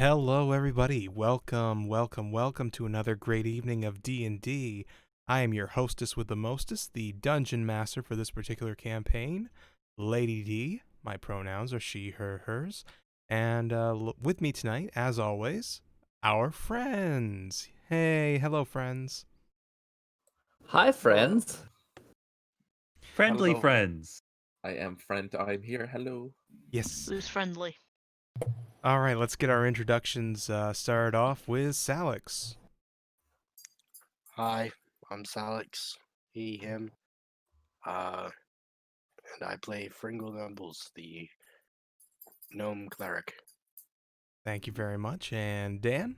Hello, everybody. Welcome to another great evening of D&D. I am your hostess with the mostest, the dungeon master for this particular campaign, Lady D. My pronouns are she, her, hers. And with me tonight, as always, our friends. Hey, hello, friends. Hi, friends. Friendly Hello. friends. I am friend. I'm here. Hello. Yes. Who's friendly? All right, let's get our introductions started off with Salix. Hi, I'm Salix, he, him, and I play Fringle Numbles, the gnome cleric. Thank you very much. And Dan?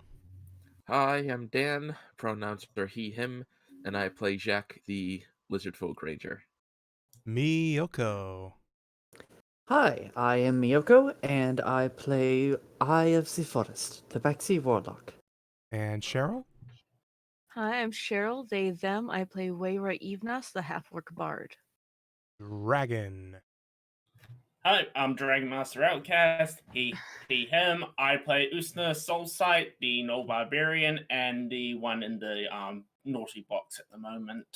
Hi, I'm Dan. Pronouns are he, him, and I play Jack, the lizard folk ranger. Miyoko. Hi, I am Miyoko, and I play Eye of the Forest, the Tabaxi Warlock. And Cheryl? Hi, I'm Cheryl, they, them. I play Wayra Evenas, the half-orc bard. Dragon. Hi, I'm Dragon Master Outcast. He, him. I play Usna Soulsight, the Null Barbarian, and the one in the naughty box at the moment.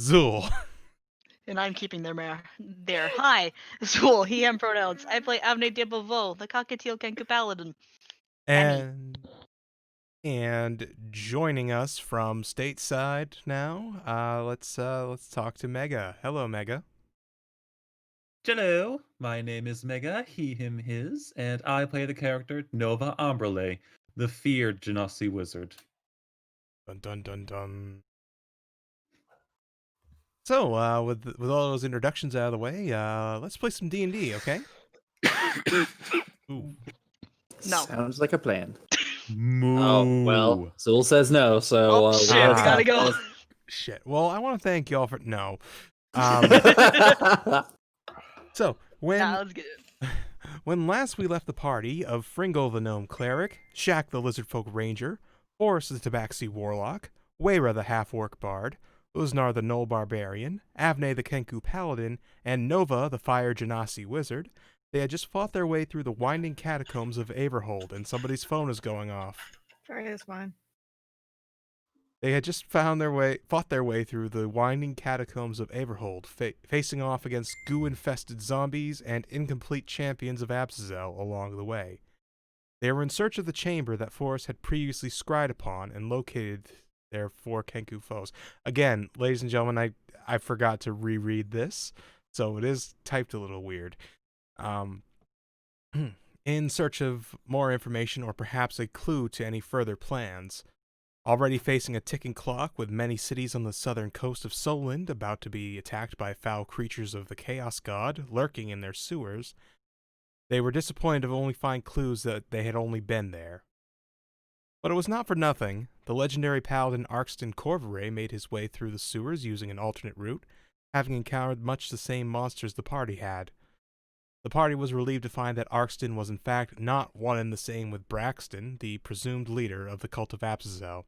Zool. And I'm keeping there. Hi, Zool, he, him pronouns. I play Avne Dibavo, the cockatiel Kenku paladin. And joining us from stateside now, let's talk to Mega. Hello, Mega. Hello, my name is Mega, he, him, his, and I play the character Nova Ambrele, the feared Genasi wizard. Dun dun dun dun. So, with all those introductions out of the way, let's play some D&D, okay? Ooh. No. Sounds like a plan. Moo. Oh, well, Zool says no, so... Oh, shit, we we gotta go. Shit. Well, I want to thank y'all for... No. So, Sounds good. when last we left the party of Fringle the Gnome Cleric, Shaq the Lizard Folk Ranger, Forrest the Tabaxi Warlock, Wayra the Half-Orc Bard, Uznar the Null Barbarian, Avne the Kenku Paladin, and Nova the Fire Genasi Wizard, they had just fought their way through the winding catacombs of Averhold, and somebody's phone is going off. Sorry, that's fine. They had just fought their way through the winding catacombs of Averhold, facing off against goo-infested zombies and incomplete champions of Abzazel along the way. They were in search of the chamber that Forrest had previously scried upon and located their 4 Kenku foes. Again, ladies and gentlemen, I forgot to reread this, so it is typed a little weird. In search of more information or perhaps a clue to any further plans, already facing a ticking clock with many cities on the southern coast of Solend about to be attacked by foul creatures of the Chaos God lurking in their sewers, they were disappointed to only find clues that they had only been there. But it was not for nothing. The legendary paladin Arkston Corvere made his way through the sewers using an alternate route, having encountered much the same monsters the party had. The party was relieved to find that Arkston was in fact not one and the same with Braxton, the presumed leader of the cult of Abzazel.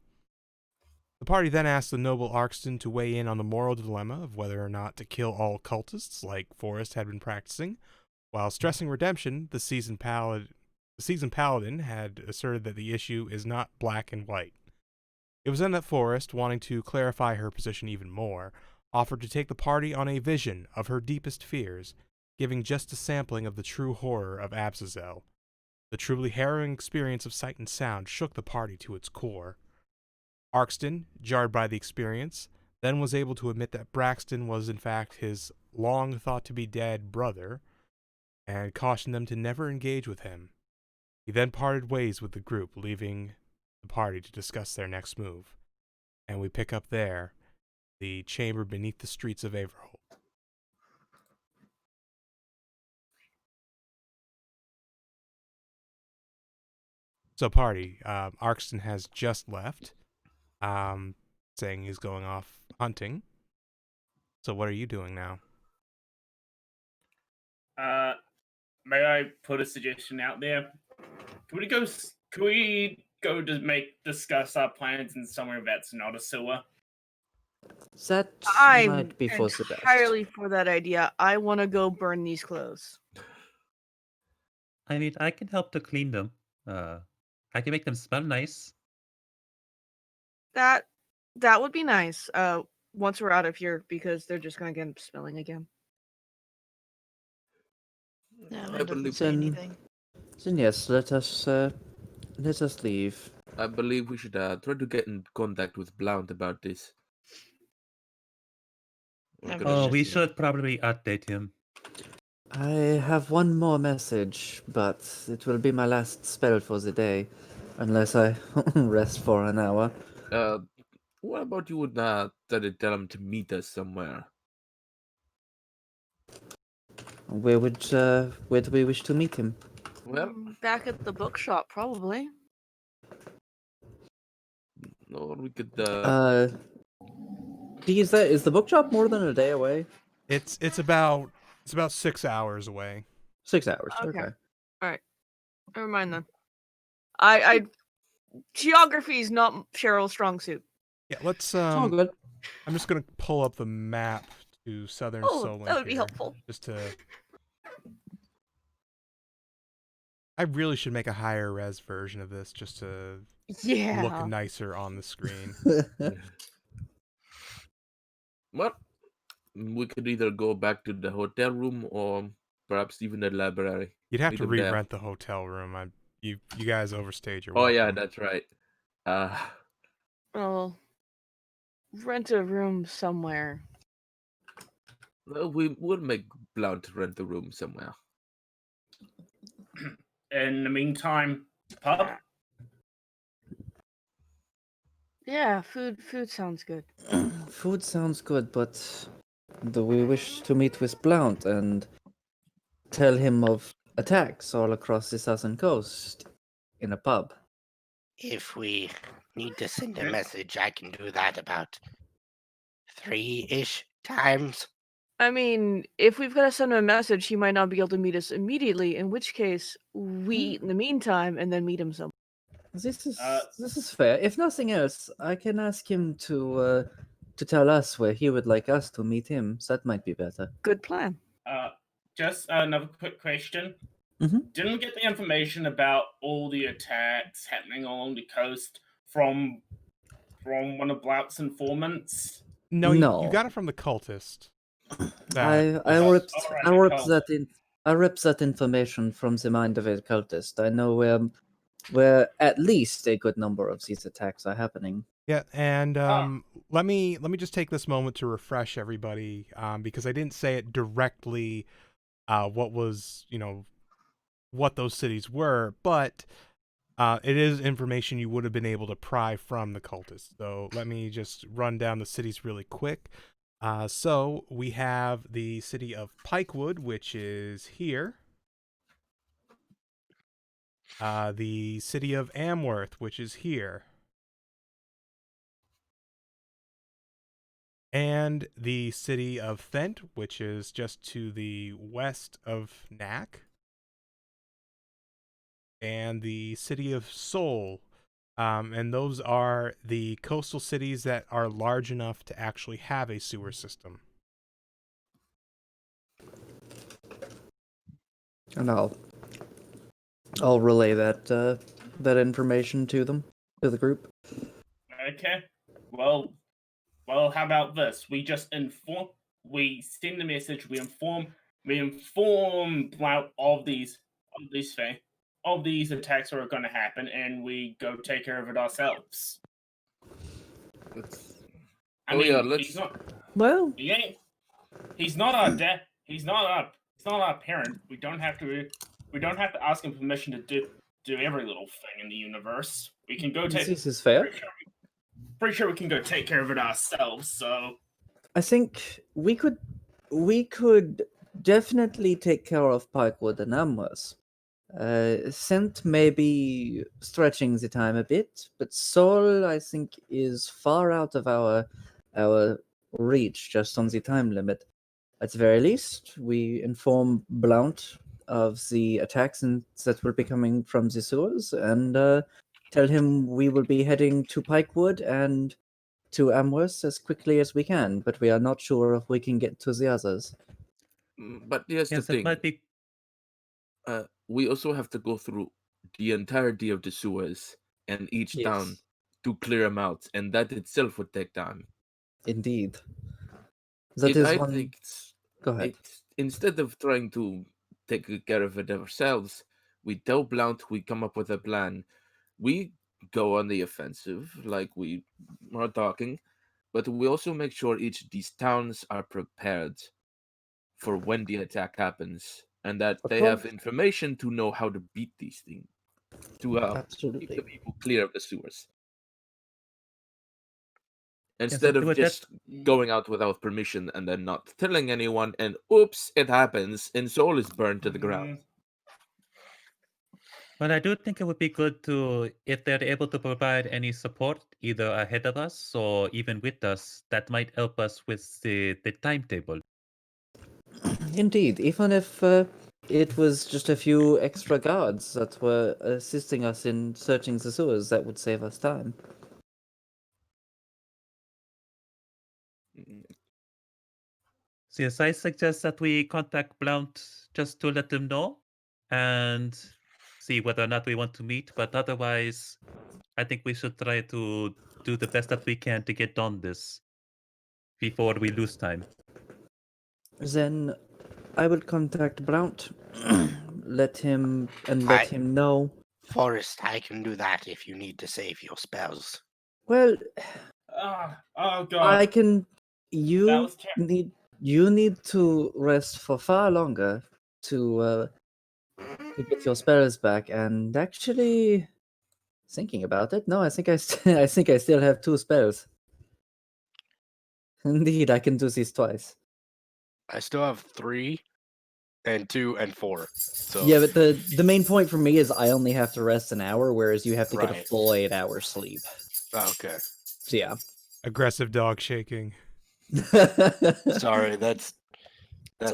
The party then asked the noble Arkston to weigh in on the moral dilemma of whether or not to kill all cultists like Forrest had been practicing. While stressing redemption, the seasoned paladin had asserted that the issue is not black and white. It was then that Forrest, wanting to clarify her position even more, offered to take the party on a vision of her deepest fears, giving just a sampling of the true horror of Abzazel. The truly harrowing experience of sight and sound shook the party to its core. Arkston, jarred by the experience, then was able to admit that Braxton was in fact his long-thought-to-be-dead brother, and cautioned them to never engage with him. He then parted ways with the group, leaving the party to discuss their next move. And we pick up there, the chamber beneath the streets of Averhold. So party, Arkston has just left, saying he's going off hunting. So what are you doing now? May I put a suggestion out there? Can we go to discuss our plans in somewhere that's not a sewer? That I'm might be for the best. entirely for that idea. I want to go burn these clothes. I mean, I can help to clean them. I can make them smell nice. That would be nice. Once we're out of here, because they're just gonna get smelling again. No, I it doesn't believe say Then- anything. Then yes, let us leave. I believe we should try to get in contact with Blount about this. We're Yeah, gonna Oh, should. we miss him. should probably update him. I have one more message, but it will be my last spell for the day, unless I rest for an hour. What about you would try to tell him to meet us somewhere? Where do we wish to meet him? Well, Back at the bookshop, probably. or we could. Is the bookshop more than a day away? It's about 6 hours away. 6 hours. Okay. Okay. Never mind then. I geography is not Cheryl's strong suit. Yeah, let's All good. I'm just gonna pull up the map to southern Oh, Solent that would be here, helpful. just to. I really should make a higher res version of this just to Yeah. look nicer on the screen. Well, we could either go back to the hotel room or perhaps even the library. You'd have Meet to him there. re-rent the hotel room. You guys overstayed your Oh welcome. yeah, that's right. Well, rent a room somewhere. Well, we'll make Blount rent the room somewhere. In the meantime, pub. Yeah, food sounds good. Food sounds good, but do we wish to meet with Blount and tell him of attacks all across the southern coast in a pub? If we need to send a message, I can do that about 3-ish times. I mean, if we've got to send him a message, he might not be able to meet us immediately, in which case we eat in the meantime and then meet him somewhere. This is fair. If nothing else, I can ask him to tell us where he would like us to meet him. So that might be better. Good plan. Just another quick question. Mhm. Didn't get the information about all the attacks happening along the coast from one of Blout's informants. No, No. you got it from the cultist. I ripped that information from the mind of a cultist. I know where at least a good number of these attacks are happening. Yeah, and let me just take this moment to refresh everybody, because I didn't say it directly. What was what those cities were, but it is information you would have been able to pry from the cultists. So let me just run down the cities really quick. So we have the city of Pikewood, which is here. The city of Amworth, which is here. And the city of Thent, which is just to the west of Knack. And the city of Seoul. And those are the coastal cities that are large enough to actually have a sewer system. And I'll relay that information to them, to the group. Okay. Well, how about this? We just inform. We send the message. We inform Blount of these attacks are going to happen, and we go take care of it ourselves. He's not. Well, He's not our dad. He's not our parent. We don't have to ask him permission to do every little thing in the universe. We can go take. this is fair. Pretty sure we can go take care of it ourselves. So I think we could definitely take care of Pikewood and Amworth. Scent may be stretching the time a bit, but Soul, I think, is far out of our reach just on the time limit. At the very least, we inform Blount of the attacks that will be coming from the sewers and tell him we will be heading to Pikewood and to Amworth as quickly as we can, but we are not sure if we can get to the others. But here's the Yes, thing. it might be. we also have to go through the entirety of the sewers and each town Yes, to clear them out, and that itself would take time. indeed. That is I one. think Go ahead. instead of trying to take care of it ourselves, we tell Blount we come up with a plan. We go on the offensive, like we are talking, but we also make sure each of these towns are prepared for when the attack happens, and that Of they have course, information to know how to beat these things, to keep absolutely. the people clear of the sewers. Yeah, so Instead of with that, just going out without permission and then not telling anyone, and oops, it happens, and Seoul is burned to the ground. but I do think it would be good to, if they're able to provide any support, either ahead of us or even with us, that might help us with the timetable. Indeed, even if it was just a few extra guards that were assisting us in searching the sewers, that would save us time. Mm, So yes, I suggest that we contact Blount just to let them know and see whether or not we want to meet. But otherwise, I think we should try to do the best that we can to get done this before we lose time. Then I will contact Blount, let him I, know. Forrest, I can do that if you need to save your spells. Well, Oh god, I can. that You was terrible. need to rest for far longer to get your spells back. And actually, thinking about it, no, I think I think I still have 2 spells. Indeed, I can do this twice. I still have 3 and 2 and 4. So Yeah, but the main point for me is I only have to rest an hour, whereas you have to get a Right. full 8-hour sleep. okay. So yeah. Aggressive dog shaking. Sorry, that's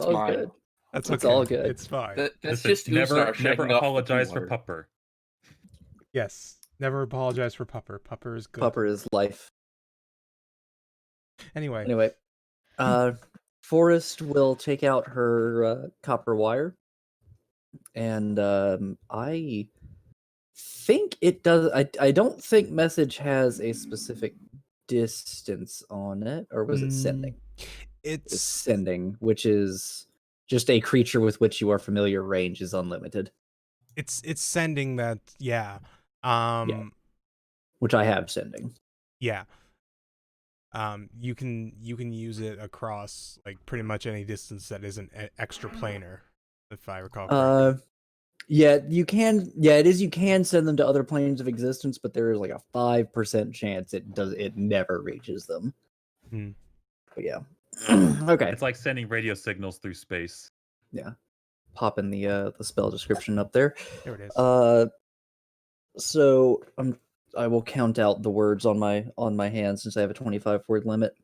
all mine. good. That's It's okay. all good. It's fine. That's Listen, just Usar never shaking off the apologize for P-word. Pupper. Yes. Never apologize for Pupper. Pupper is good. Pupper is life. Anyway, Anyway, Forrest will take out her copper wire, and I think it does. I don't think message has a specific distance on it, or was it sending? It's it's sending, which is just a creature with which you are familiar. Range is unlimited. it's sending that. Yeah. Yeah. Which I have sending. Yeah. You can use it across like pretty much any distance that isn't extra planar, if I recall correctly. Yeah, you can. Yeah, it is. You can send them to other planes of existence, but there is like a 5% chance it never reaches them. Hmm. But yeah. Okay. It's like sending radio signals through space. Yeah. Popping the spell description up there. There it is. So I will count out the words on my hand since I have a 25 word limit.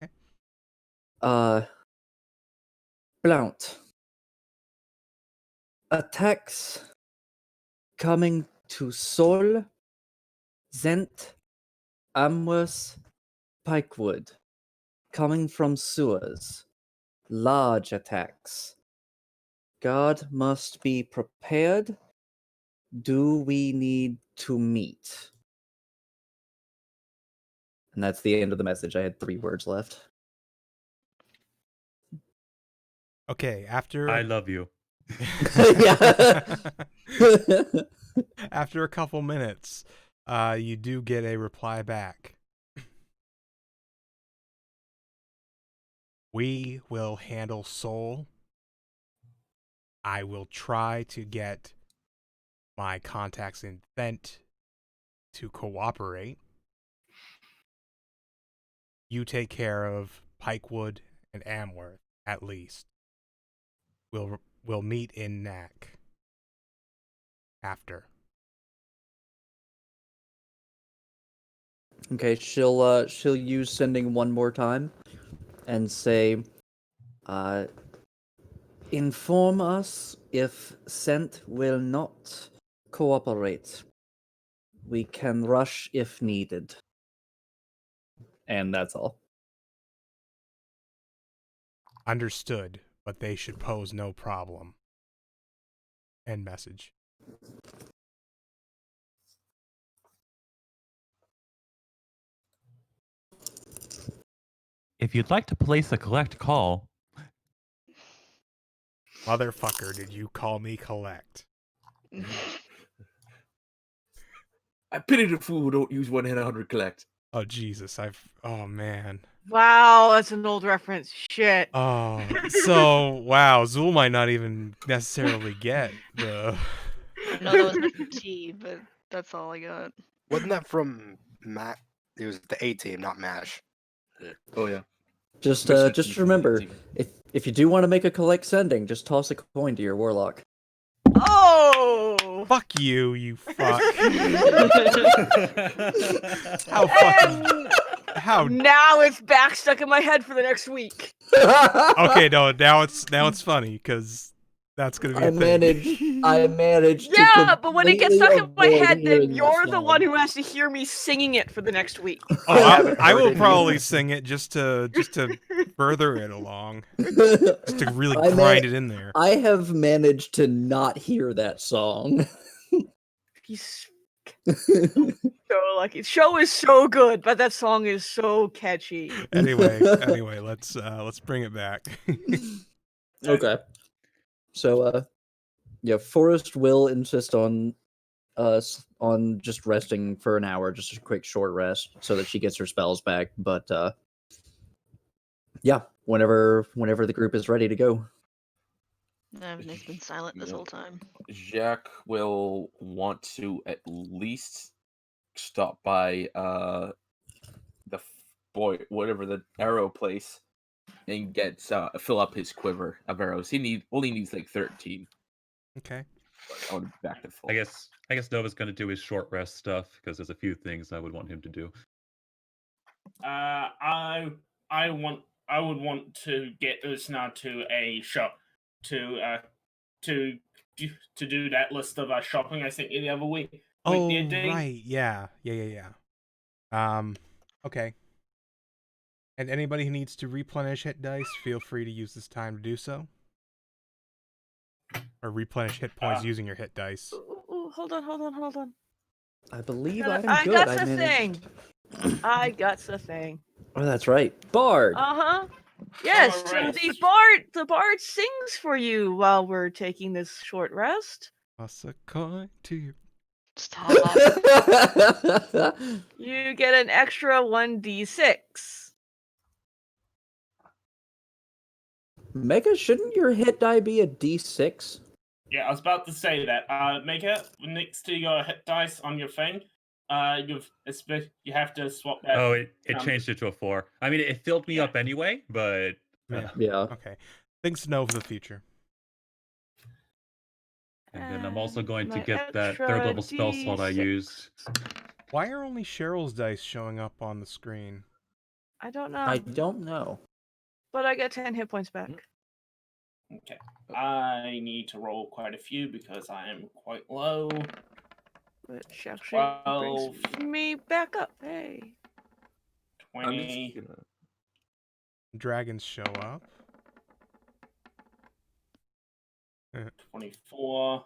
Okay. Blount. Attacks coming to Sol, Zent, Amwers, Pikewood, coming from sewers. Large attacks. God must be prepared. Do we need to meet? And that's the end of the message. I had 3 words left. Okay, after I love you. after a couple minutes, you do get a reply back. We will handle Soul. I will try to get my contacts in Thent to cooperate. You take care of Pikewood and Amworth, at least. We'll meet in Knack after. Okay, she'll use sending one more time and say, inform us if Scent will not cooperate. We can rush if needed. And that's all. Understood, but they should pose no problem. End message. If you'd like to place a collect call, Motherfucker, did you call me collect? I pity the fool who don't use 1 in 100 collect. Oh Jesus, oh man. Wow, that's an old reference. Shit. Oh, so wow, Zool might not even necessarily get the. I know that was meant for T, but that's all I got. Wasn't that from Matt? It was the A team, not Mash. Oh yeah. Just Mr. just T from remember, the team. if you do want to make a collect sending, just toss a coin to your warlock. Oh! Fuck you, you fuck. How fucking. And How. now it's back stuck in my head for the next week. Okay, no, now it's funny because that's gonna be a thing. I managed. Yeah, but when it gets stuck in my head, then hearing you're that the one who has to hear me singing it for the next week. Oh, haven't I heard will it probably either. sing it just to further it along, song. just to really I grind it in there. I have managed to not hear that song. He's so lucky. The show is so good, but that song is so catchy. Anyway, let's bring it back. Okay. So yeah, Forrest will insist on us on just resting for an hour, just a quick short rest, so that she gets her spells back. But yeah, whenever the group is ready to go. Nick's been silent this Yeah. whole time. Jacques will want to at least stop by whatever the arrow place and get fill up his quiver of arrows. He only needs like 13. Okay. I would back to full. I guess Nova's gonna do his short rest stuff because there's a few things I would want him to do. I would want to get Usna to a shop to do that list of shopping I sent you the other week. Oh, the other day. right. Yeah. Okay. And anybody who needs to replenish hit dice, feel free to use this time to do so. Or replenish hit points using your hit dice. Ooh, hold on. I believe I I'm good. got I the managed... thing. I got the thing. Oh, that's right. Bard. Uh-huh. Yes, so Alright. the bard sings for you while we're taking this short rest. Toss a coin to your. Stop. You get an extra 1d6. Mega, shouldn't your hit die be a D6? Yeah, I was about to say that. Mega, next to your hit dice on your thing, you have to swap that. Oh, it um, changed it to a 4. I mean, it filled me Yeah. up anyway, but Yeah. Yeah. Okay. Things to know for the future. and then I'm also And going to my get that extra third level spell slot I D6. used. Why are only Cheryl's dice showing up on the screen? I don't know, I don't know. but I get 10 hit points back. Okay. I need to roll quite a few because I am quite low. Which actually 12. brings me back up. Hey. I'm just 20. gonna... Dragons show up. 24.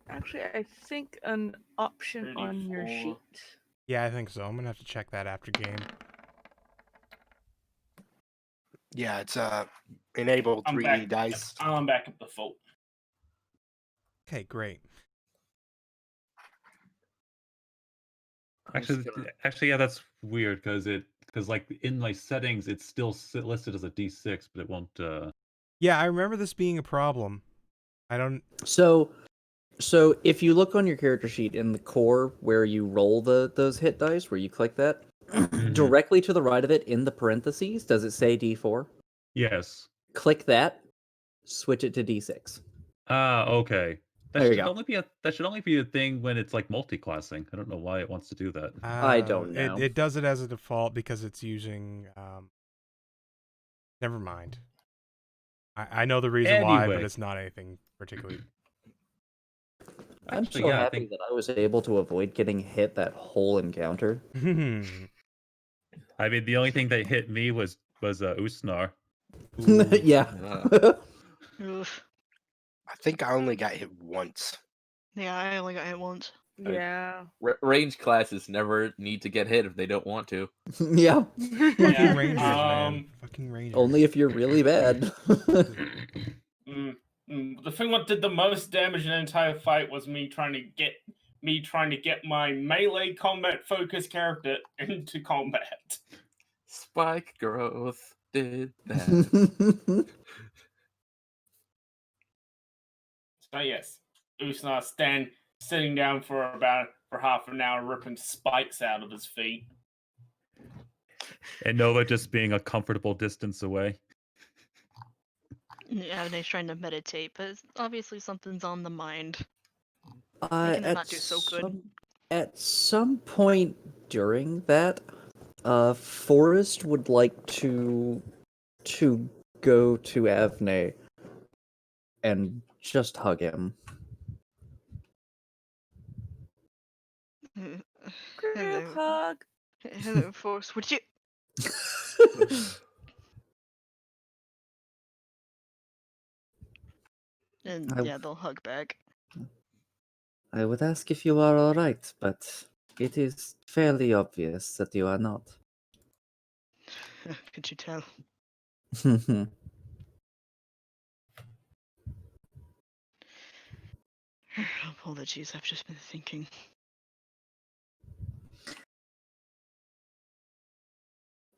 Actually, I think an option on your 34. sheet. Yeah, I think so. I'm gonna have to check that after game. Yeah, it's enable I'm 3D back. dice. I'm back at the full. Okay, great. Actually, yeah, that's weird because like in my settings, it's still listed as a D6, but it won't. Yeah, I remember this being a problem. I don't. So if you look on your character sheet in the core where you roll those hit dice, where you click that, directly to the right of it in the parentheses, does it say D4? Yes. Click that, switch it to D6. Ah, okay. There you go. That should only be a thing when it's like multi-classing. I don't know why it wants to do that. I don't know. It does it as a default because it's using. Never mind. I know the reason why, but Anyway. it's not anything particularly. I'm Actually, so yeah, I happy think that I was able to avoid getting hit that whole encounter. I mean the only thing that hit me was Usnar. Yeah. Oof. I think I only got hit once. Yeah, I only got hit once. Right. Yeah. Range classes never need to get hit if they don't want to. Yeah. Fucking Yeah, rangers, man. Fucking rangers. Only if you're really bad. The thing what did the most damage in the entire fight was me trying to get my melee combat focused character into combat. Spike growth did that. So yes, Usna sitting down for half an hour, ripping spikes out of his feet. And Nova just being a comfortable distance away. Avne's trying to meditate, but obviously something's on the mind. at not do so good. At some point during that, Forrest would like to go to Avne and just hug him. Group Hello. hug. Hello, Force. Would you? And I- yeah, they'll hug back. I would ask if you are alright, but it is fairly obvious that you are not. Could you tell? Apologies, I've just been thinking.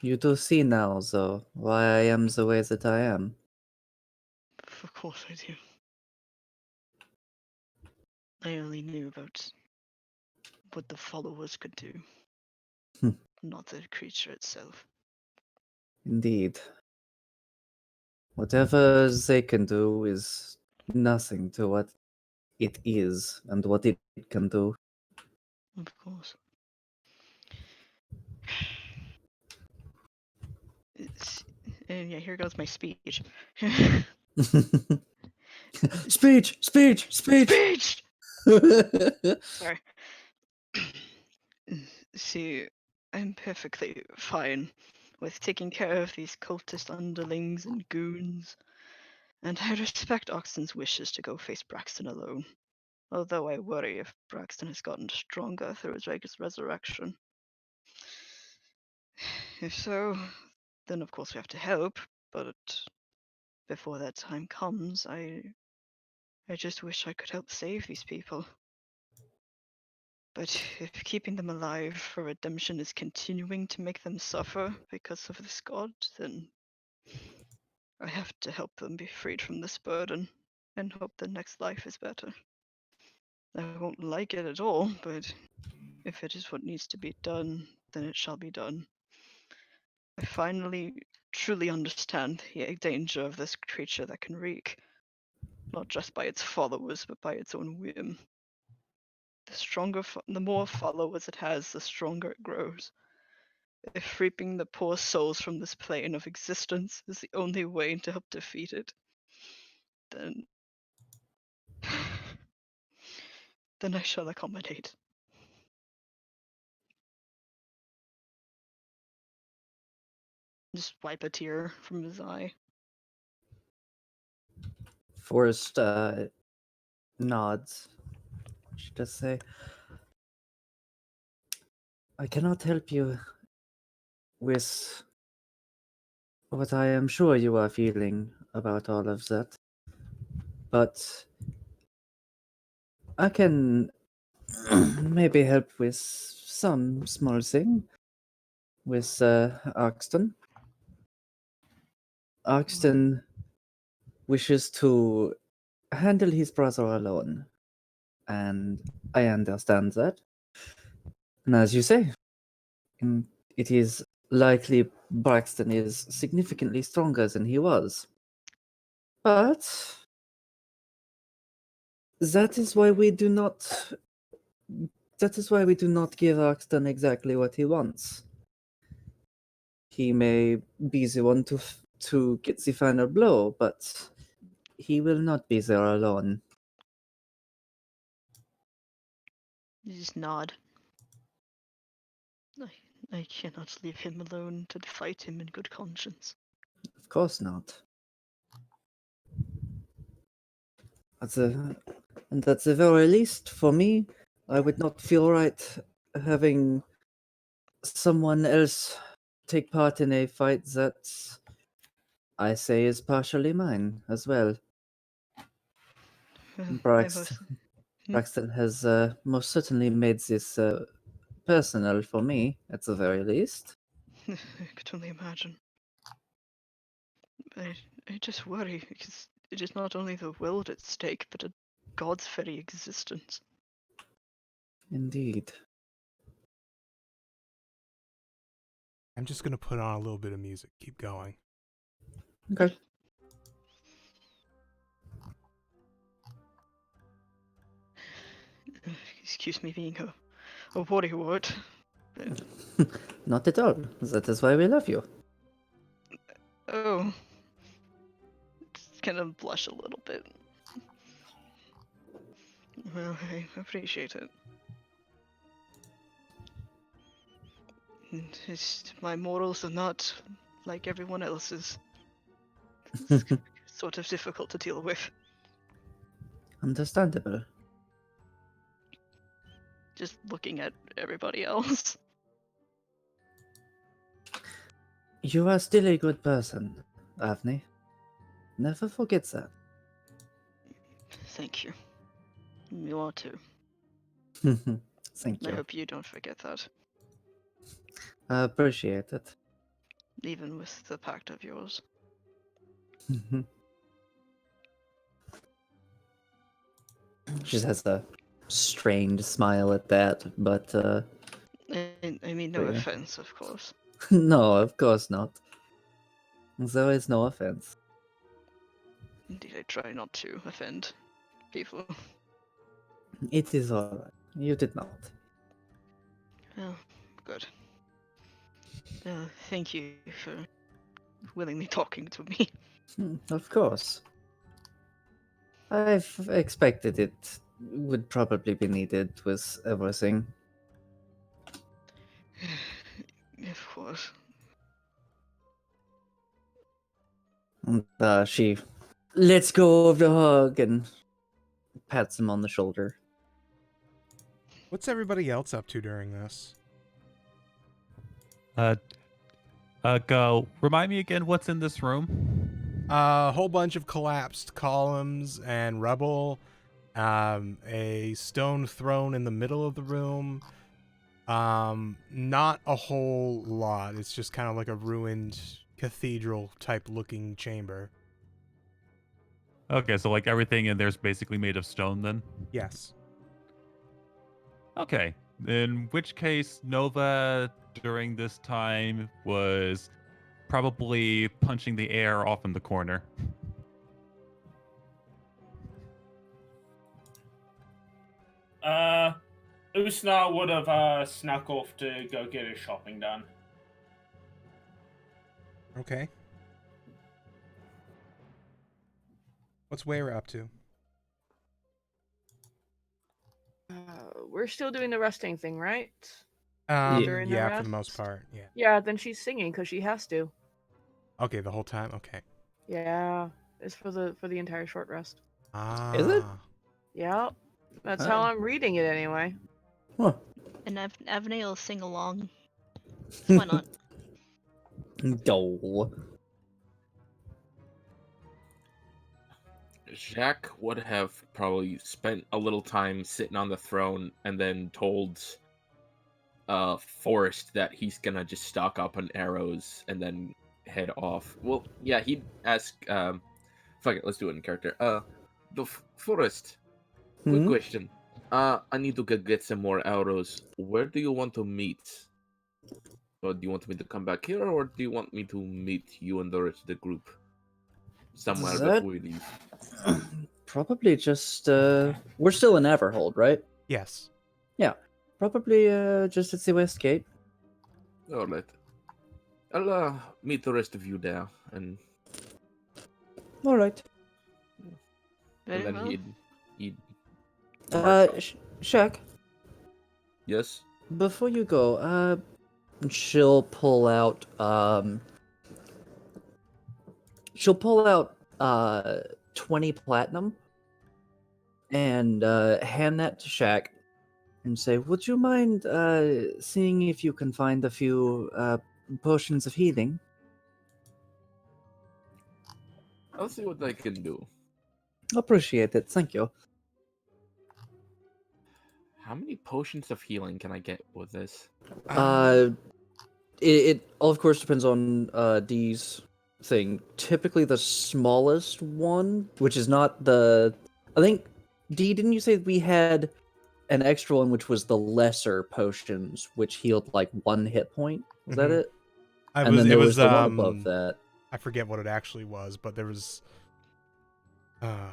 You do see now, though, why I am the way that I am. Of course I do. I only knew about what the followers could do, Hmm. not the creature itself. Indeed. Whatever they can do is nothing to what it is and what it can do. Of course. And yeah, here goes my speech. Speech! Speech! Speech! Speech! Sorry. See, I'm perfectly fine with taking care of these cultist underlings and goons, and I respect Oxton's wishes to go face Braxton alone. Although I worry if Braxton has gotten stronger through his resurrection. If so, then of course we have to help, but before that time comes, I just wish I could help save these people. But if keeping them alive for redemption is continuing to make them suffer because of this god, then I have to help them be freed from this burden and hope the next life is better. I won't like it at all, but if it is what needs to be done, then it shall be done. I finally truly understand the danger of this creature that can wreak, not just by its followers, but by its own whim. The more followers it has, the stronger it grows. If reaping the poor souls from this plane of existence is the only way to help defeat it, then I shall accommodate. Just wipe a tear from his eye. Forrest nods. Should I say? I cannot help you with what I am sure you are feeling about all of that. But I can maybe help with some small thing with Arxton. Arxton wishes to handle his brother alone, and I understand that. And as you say, it is likely Braxton is significantly stronger than he was. But that is why we do not give Arxton exactly what he wants. He may be the one to get the final blow, but he will not be there alone. You just nod. I cannot leave him alone to fight him in good conscience. Of course not. And at the very least, for me, I would not feel right having someone else take part in a fight that I say is partially mine as well. I Braxton, most Braxton has most certainly made this personal for me, at the very least. I could only imagine. I just worry because it is not only the world at stake, but a god's very existence. Indeed. I'm just gonna put on a little bit of music. Keep going. Okay. Excuse me being a worrywart. Not at all. That is why we love you. Oh. Just kind of blush a little bit. Well, I appreciate it. My morals are not like everyone else's. It's sort of difficult to deal with. Understandable. Just looking at everybody else. You are still a good person, Avni. Never forget that. Thank you. You are too. Thank I you. hope you don't forget that, I appreciate it. even with the pact of yours. She has a strained smile at that, but I mean, no Yeah. offense, of course. no, of course not. There is no offense. Indeed, I try not to offend people. It is alright. You did not. Well, good. Thank you for willingly talking to me. Of course. I've expected it would probably be needed with everything. Of course. And she lets go of the hug and pats him on the shoulder. What's everybody else up to during this? Go. Remind me again what's in this room. A whole bunch of collapsed columns and rubble. A stone throne in the middle of the room. Not a whole lot. It's just kind of like a ruined cathedral type looking chamber. Okay, so like everything in there's basically made of stone then? Yes. Okay. In which case, Nova during this time was probably punching the air off in the corner. Usna would have snuck off to go get his shopping done. Okay. What's Wayra up to? We're still doing the resting thing, right? During the Yeah, for the most rest? part. Yeah. Yeah, then she's singing because she has to. Okay, the whole time. Okay. Yeah, it's for the entire short rest. Ah. Is it? Yeah, that's how Oh. I'm reading it anyway. Huh. And Avney will sing along. Why not? No. Jacques would have probably spent a little time sitting on the throne and then told Forrest that he's gonna just stock up on arrows and then head off. Well, yeah, he'd ask. Fuck it, let's do it in character. Forrest. Quick Hmm? question. I need to get some more arrows. Where do you want to meet? Or do you want me to come back here, or do you want me to meet you and the rest of the group somewhere That- before we leave? Probably just we're still in Everhold, right? Yes. Probably just at the west gate. All right. I'll meet the rest of you there, and All right. Very then well. he'd march off. Shaq, Yes. before you go, she'll pull out 20 platinum and hand that to Shaq and say, "Would you mind seeing if you can find a few potions of healing?" I'll see what I can do. Appreciate it, thank you. How many potions of healing can I get with this? It all of course depends on D's thing. Typically, the smallest one, which is not the. I think D, didn't you say we had an extra one, which was the lesser potions, which healed like 1 hit point? Was that Mhm. it? And then there was the one above that. I forget what it actually was, but there was.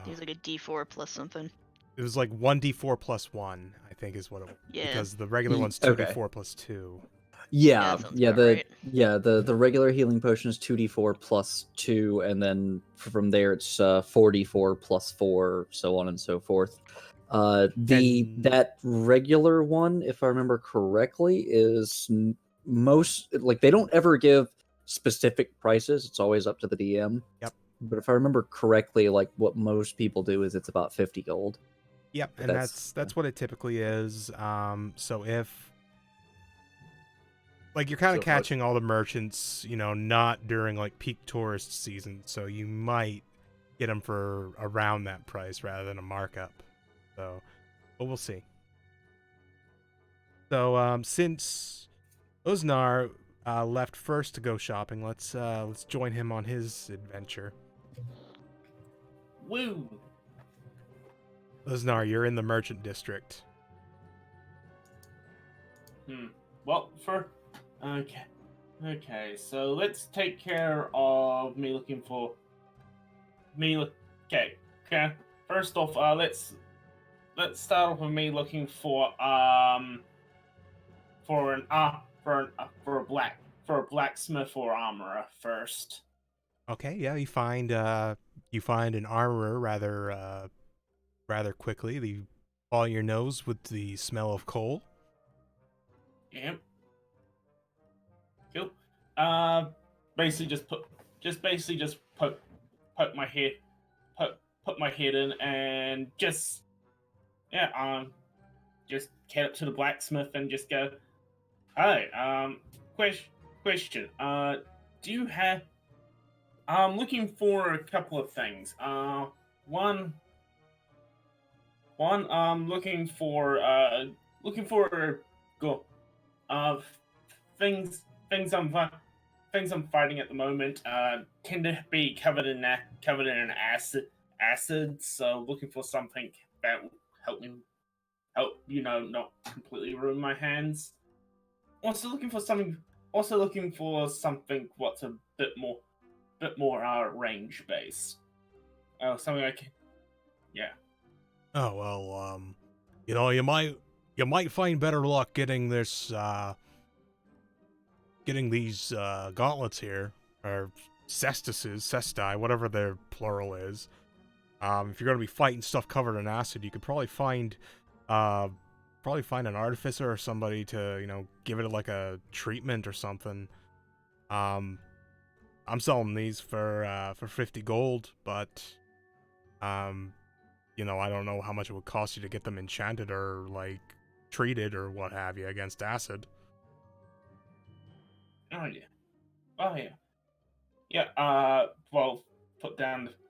He's like a D4 plus something. It was like 1d4 plus 1, I think is what it was. Yeah. Because the regular one's Okay. 2d4 plus 2. Yeah, that sounds yeah, about right. the regular healing potion is 2d4 plus 2, and then from there it's 4d4 plus 4, so on and so forth. That regular one, if I remember correctly, is most like they don't ever give specific prices. It's always up to the DM. Yep. But if I remember correctly, like what most people do is it's about 50 gold. Yep, But and that's what it typically is. So if like you're kind of So how- catching all the merchants, not during like peak tourist season, so you might get them for around that price rather than a markup. So, but we'll see. So since Uznar left first to go shopping, let's join him on his adventure. Woo! Uznar, you're in the merchant district. Well, okay. So let's take care of me looking for Okay. First off, let's start off with me looking for a blacksmith or armorer first. Okay, yeah, you find an armorer rather quickly. You follow your nose with the smell of coal. Yep. Cool. Basically just put my head in and just head up to the blacksmith and just go, "Hi, question. Do you have? I'm looking for a couple of things. One, looking for go, things I'm fighting at the moment tend to be covered in acid. So looking for something that will help not completely ruin my hands. Also looking for something what's a bit more range based. Something like Oh well, you might find better luck getting these gauntlets here, or cesti, whatever their plural is. If you're gonna be fighting stuff covered in acid, you could probably find an artificer or somebody to give it like a treatment or something. I'm selling these for 50 gold, but I don't know how much it would cost you to get them enchanted or like treated or what have you against acid. Oh yeah. Well,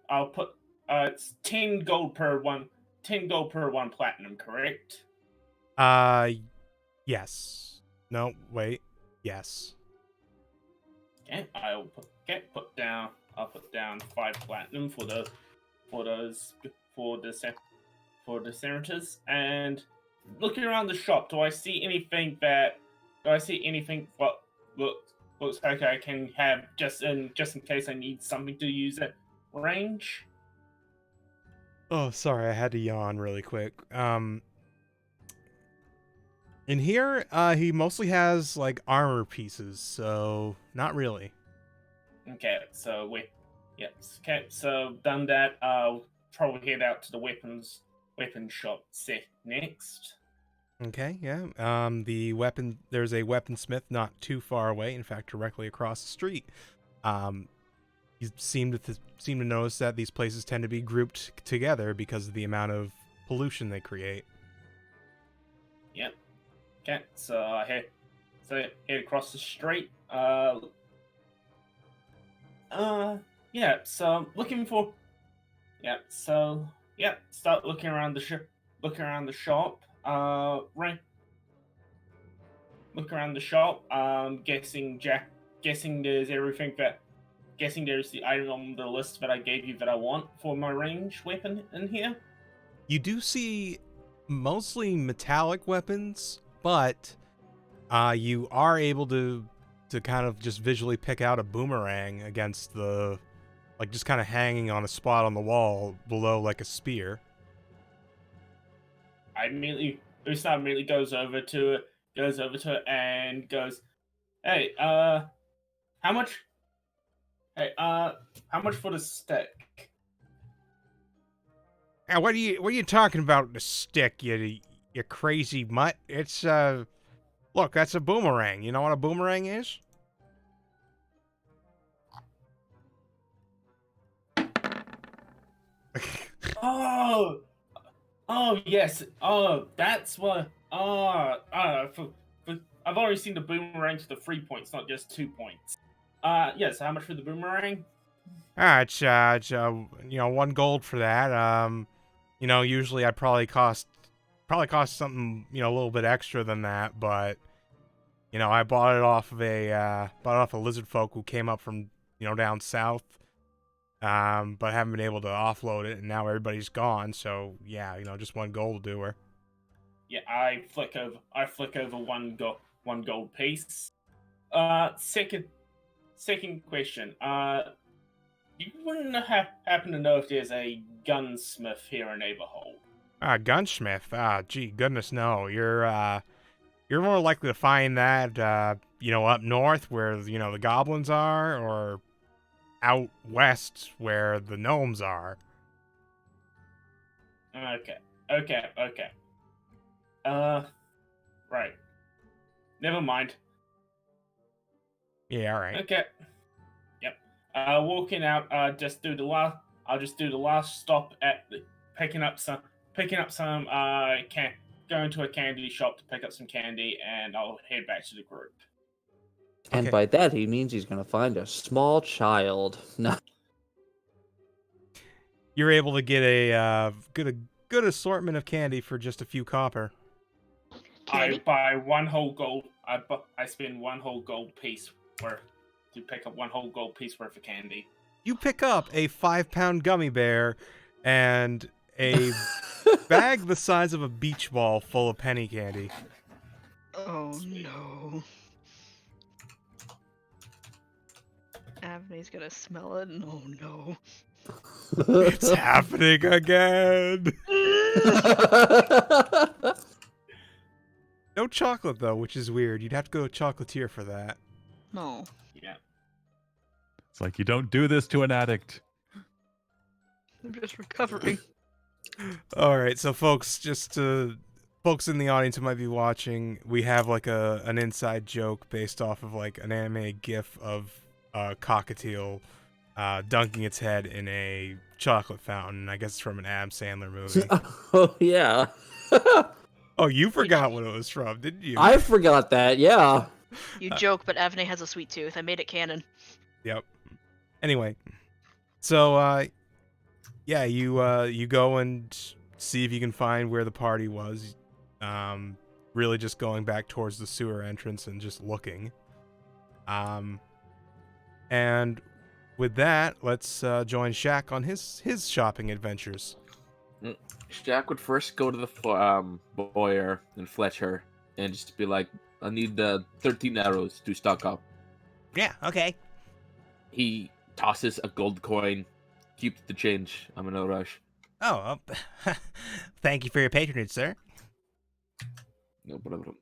I'll put. It's 10 gold per one. 10 gold per one platinum, correct? Yes. No, wait. Yes. Okay, I'll put down. I'll put down 5 platinum for the senators. And looking around the shop, do I see anything what looks like I can have just in case I need something to use at range? Oh, sorry, I had to yawn really quick. In here, he mostly has like armor pieces, so not really. Okay, so so done that. I'll probably head out to the weapon shop next. Okay, yeah. There's a weaponsmith not too far away. In fact, directly across the street. You seem to notice that these places tend to be grouped together because of the amount of pollution they create. Yep. Okay, so I head across the street. Yeah. So looking for. Yeah. So yeah. Start looking around the shop. Look around the shop. Right. Look around the shop. Guessing there's everything that. Guessing there's the item on the list that I gave you that I want for my range weapon in here. You do see mostly metallic weapons, but you are able to kind of just visually pick out a boomerang against the, like, just kind of hanging on a spot on the wall below like a spear. Usopp immediately goes over to it and goes, "Hey, how much? Hey, how much for the stick?" What are you talking about? The stick, you crazy mutt? It's look, that's a boomerang. You know what a boomerang is? Oh, yes. Oh, that's what. I've already seen the boomerang to the 3 points, not just 2 points. Yes. How much for the boomerang? It's 1 gold for that. Usually I'd probably cost something, a little bit extra than that, but I bought it off of a lizard folk who came up from, down south. But haven't been able to offload it, and now everybody's gone, so yeah, just 1 gold will do her. Yeah, I flick over 1 gold piece. Second question. You wouldn't happen to know if there's a gunsmith here in Aberhold? Gunsmith? Gee, goodness no. You're more likely to find that, up north where, the goblins are, or out west where the gnomes are. Okay. Right. Never mind. Yeah, all right. Okay. Yep. Walking out. I'll just do the last stop at picking up some. Going to a candy shop to pick up some candy, and I'll head back to the group. And Okay. by that, he means he's going to find a small child. No. You're able to get a good assortment of candy for just a few copper. Candy? I buy 1 whole gold. I spend 1 whole gold piece worth to pick up 1 whole gold piece worth of candy. You pick up a 5-pound gummy bear and a bag the size of a beach ball full of penny candy. Oh no. Avney's gonna smell it, and oh no. It's happening again. No chocolate though, which is weird. You'd have to go to chocolatier for that. No. Yeah. It's like you don't do this to an addict. I'm just recovering. All right, so folks, folks in the audience who might be watching, we have like an inside joke based off of like an anime gif of cockatiel dunking its head in a chocolate fountain. I guess it's from an Adam Sandler movie. Oh, yeah. Oh, you forgot what it was from, didn't you? I forgot that, yeah. You joke, but Avney has a sweet tooth. I made it canon. Yep. Anyway, so yeah, you go and see if you can find where the party was. Really just going back towards the sewer entrance and just looking. And with that, let's join Shaq on his shopping adventures. Shaq would first go to the Boyer and Fletcher and just be like, I need 13 arrows to stock up. Yeah, okay. He tosses a gold coin, keeps the change. I'm in a rush. Oh, thank you for your patronage, sir. No problem.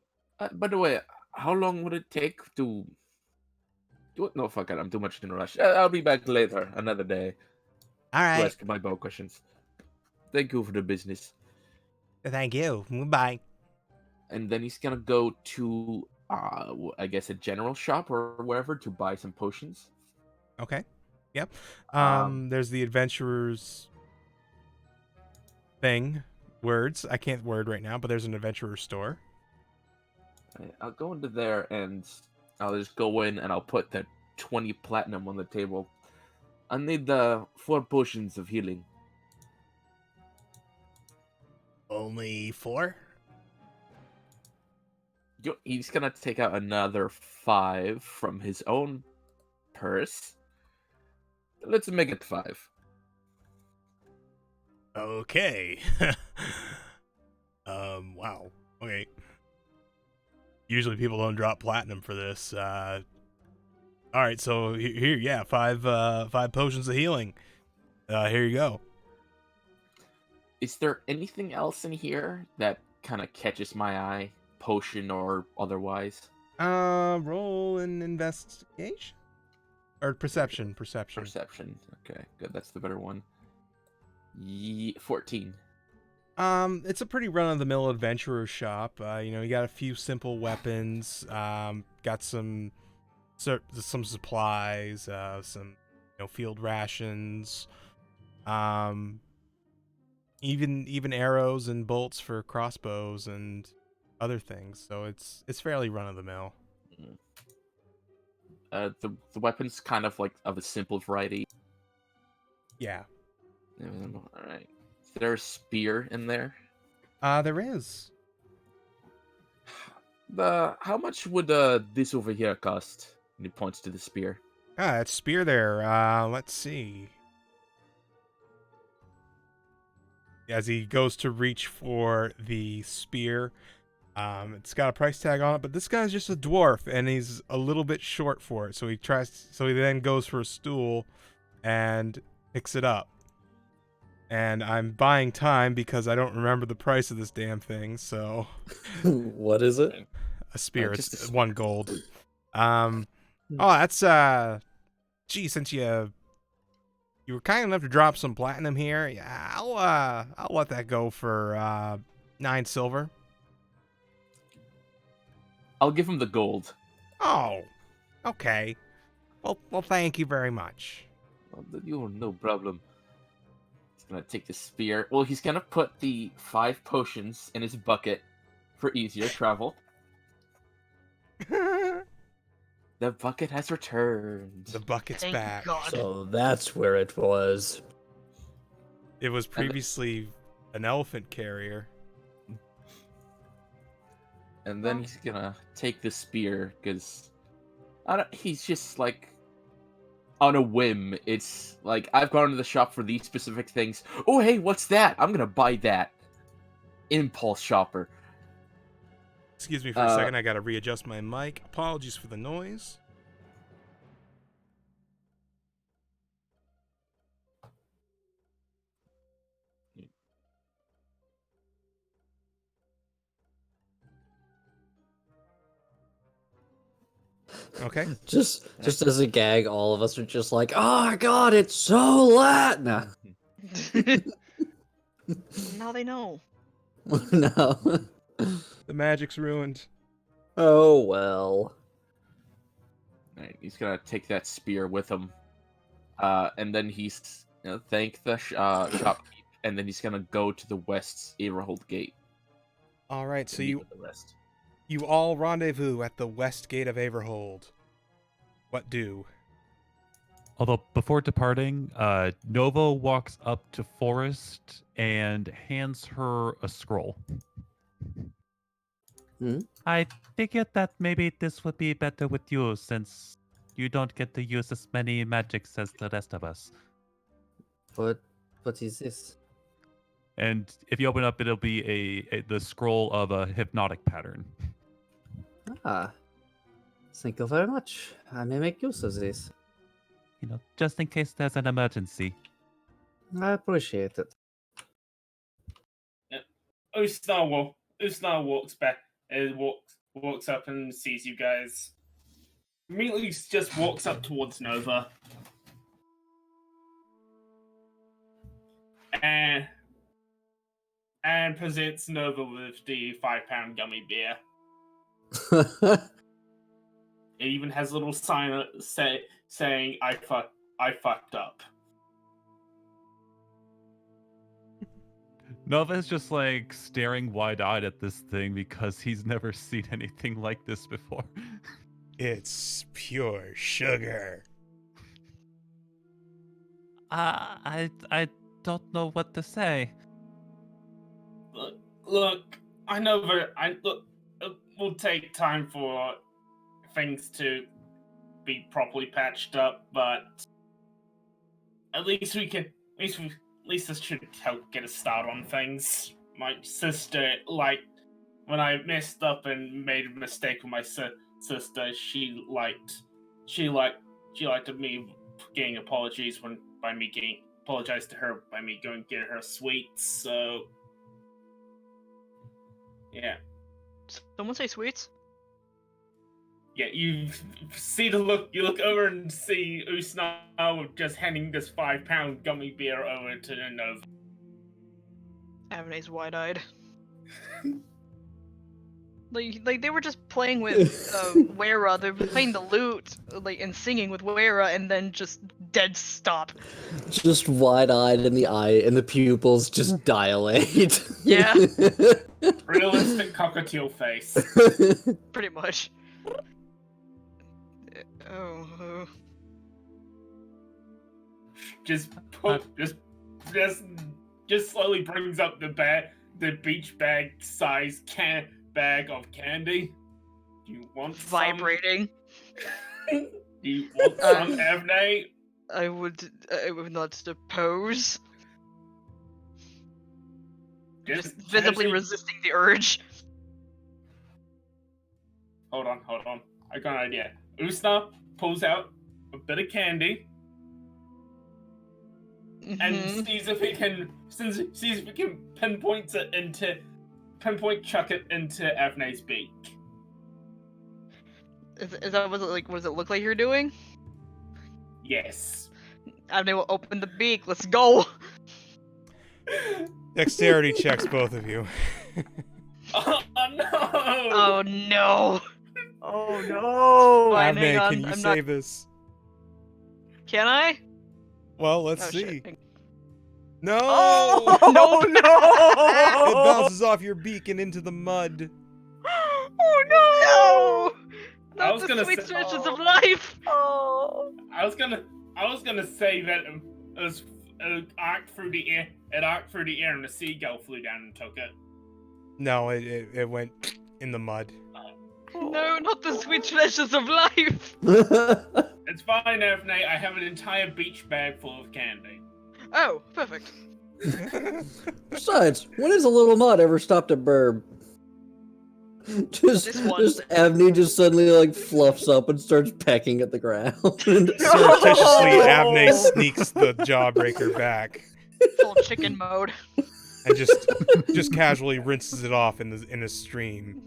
By the way, how long would it take to do it? No, fuck it. I'm too much in a rush. I'll be back later, another day, All to right. ask my bow questions. Thank you for the business. Thank you. Bye. And then he's gonna go to, I guess, a general shop or wherever to buy some potions. Okay. Yep. Um, There's the adventurers thing words. I can't word right now, but there's an adventurer store. I'll go into there and I'll just go in and I'll put the 20 platinum on the table. I need the 4 potions of healing. Only 4? He's gonna take out another 5 from his own purse. Let's make it 5. Okay. Wow. Okay. Usually people don't drop platinum for this. All right, so here, yeah, 5 potions of healing. Here you go. Is there anything else in here that kind of catches my eye, potion or otherwise? Roll an investigation or perception. Perception. Okay, good. That's the better one. 14. It's a pretty run-of-the-mill adventurer shop. You got a few simple weapons. Got some supplies. Some field rations. Even arrows and bolts for crossbows and other things. So it's fairly run-of-the-mill. The weapons kind of like of a simple variety. Yeah. All right. Is there a spear in there? There is. How much would this over here cost? And he points to the spear. That spear there. Let's see. As he goes to reach for the spear, it's got a price tag on it, but this guy's just a dwarf and he's a little bit short for it. So he then goes for a stool and picks it up. And I'm buying time because I don't remember the price of this damn thing. So What is it? a spear, Just it's a 1 gold. Oh, that's gee, since you were kind enough to drop some platinum here, yeah, I'll let that go for 9 silver. I'll give him the gold. Oh, okay. Well, thank you very much. No problem. He's gonna take the spear. Well, he's gonna put the 5 potions in his bucket for easier travel. The bucket has returned. The bucket's Thank back. God. So that's where it was. It was previously an elephant carrier. And then he's gonna take the spear because he's just like on a whim. It's like I've gone to the shop for these specific things. Oh, hey, what's that? I'm gonna buy that. Impulse shopper. Excuse me for a second. I gotta readjust my mic. Apologies for the noise. Okay. Just as a gag, all of us are just like, "Oh my god, it's so lit!" No, Now they know. no. The magic's ruined. Oh well. Right, he's gonna take that spear with him, and then he's thank the shopkeep, and then he's gonna go to the West's Everhold Gate. All right, so to meet with the rest. you all rendezvous at the west gate of Averhold. What do? Although before departing, Nova walks up to Forrest and hands her a scroll. Hmm? I figured that maybe this would be better with you since you don't get to use as many magics as the rest of us. What is this? And if you open up, it'll be the scroll of a hypnotic pattern. Ah, thank you very much. I may make use of this. Just in case there's an emergency. I appreciate it. Usna walks back, walks up and sees you guys. Immediately just walks up towards Nova. And presents Nova with the £5 gummy beer. It even has a little sign saying I fucked up. Nova's just like staring wide-eyed at this thing because he's never seen anything like this before. It's pure sugar. I don't know what to say. Look, I know that it will take time for things to be properly patched up, but at least we can. At least this should help get a start on things. My sister, like, when I messed up and made a mistake with my sister, she liked me getting apologies by me getting apologized to her by me going get her sweets. So yeah. Someone say sweets? Yeah, you see the look. You look over and see Usna just handing this 5-pound gummy bear over to Nova. Avnay's wide-eyed. like they were just playing with Wera. They were playing the lute, and singing with Wera, and then just dead stop. Just wide-eyed in the eye, and the pupils just dilate. Yeah. Realistic cockatiel face. Pretty much. Oh. Just slowly brings up the beach bag size bag of candy. Do you want Vibrating. some? Do you want some, Avnay? I would not suppose. Just visibly resisting the urge. Hold on. I got an idea. Usna pulls out a bit of candy and sees if it can chuck it into Avnay's beak. Is that what does it look like you're doing? Yes. Avnay will open the beak. Let's go. Dexterity checks, both of you. Oh no! Oh no! Oh no! Fine, hang Avnay, on, can you I'm save this? Can I? Well, let's Oh, see. shit. No! Oh no! It bounces off your beak and into the mud. Oh No! I Not was the gonna sweet say- stretches of life. Oh. I was gonna say that it was arced through the air. It arced through the air, and the seagull flew down and took it. No, it went in the mud. No, not the sweet treasures of life. It's fine, Avnay. I have an entire beach bag full of candy. Oh, perfect. Besides, when has a little mud ever stopped a burb? This one. Just Avney just suddenly like fluffs up and starts pecking at the ground. Surreptitiously, Avnay sneaks the jawbreaker back Full chicken mode. and just casually rinses it off in a stream.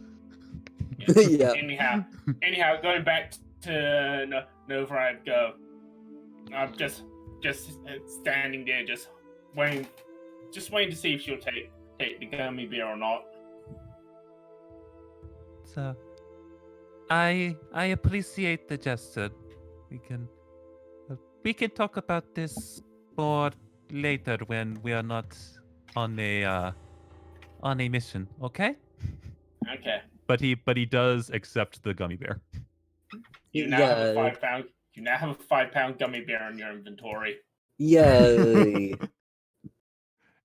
Yeah. Anyhow, going back to Nova, I'd go. I'm just standing there, just waiting to see if she'll take the gummy bear or not. So, I appreciate the gesture. We can talk about this more later when we are not on a mission. Okay? Okay. But he does accept the gummy bear. You now have a 5-pound. You now have a 5-pound gummy bear in your inventory. Yay.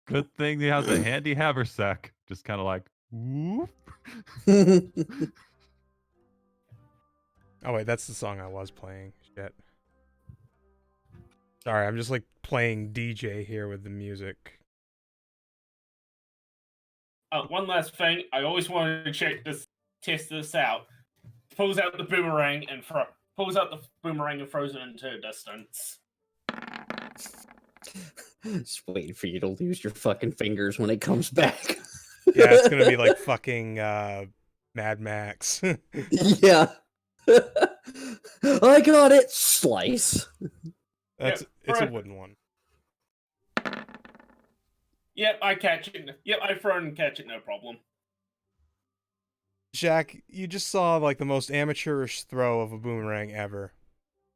Good thing he has a handy haversack. Just kind of like, whoop. Oh wait, that's the song I was playing. Shit. Sorry, I'm just like playing DJ here with the music. One last thing. I always wanted to test this out. Pulls out the boomerang and throws it into the distance. Just waiting for you to lose your fucking fingers when it comes back. Yeah, it's gonna be like fucking Mad Max. Yeah. I got it. Slice. It's a wooden one. Yep, I catch it. Yep, I throw it and catch it, no problem. Jack, you just saw like the most amateurish throw of a boomerang ever.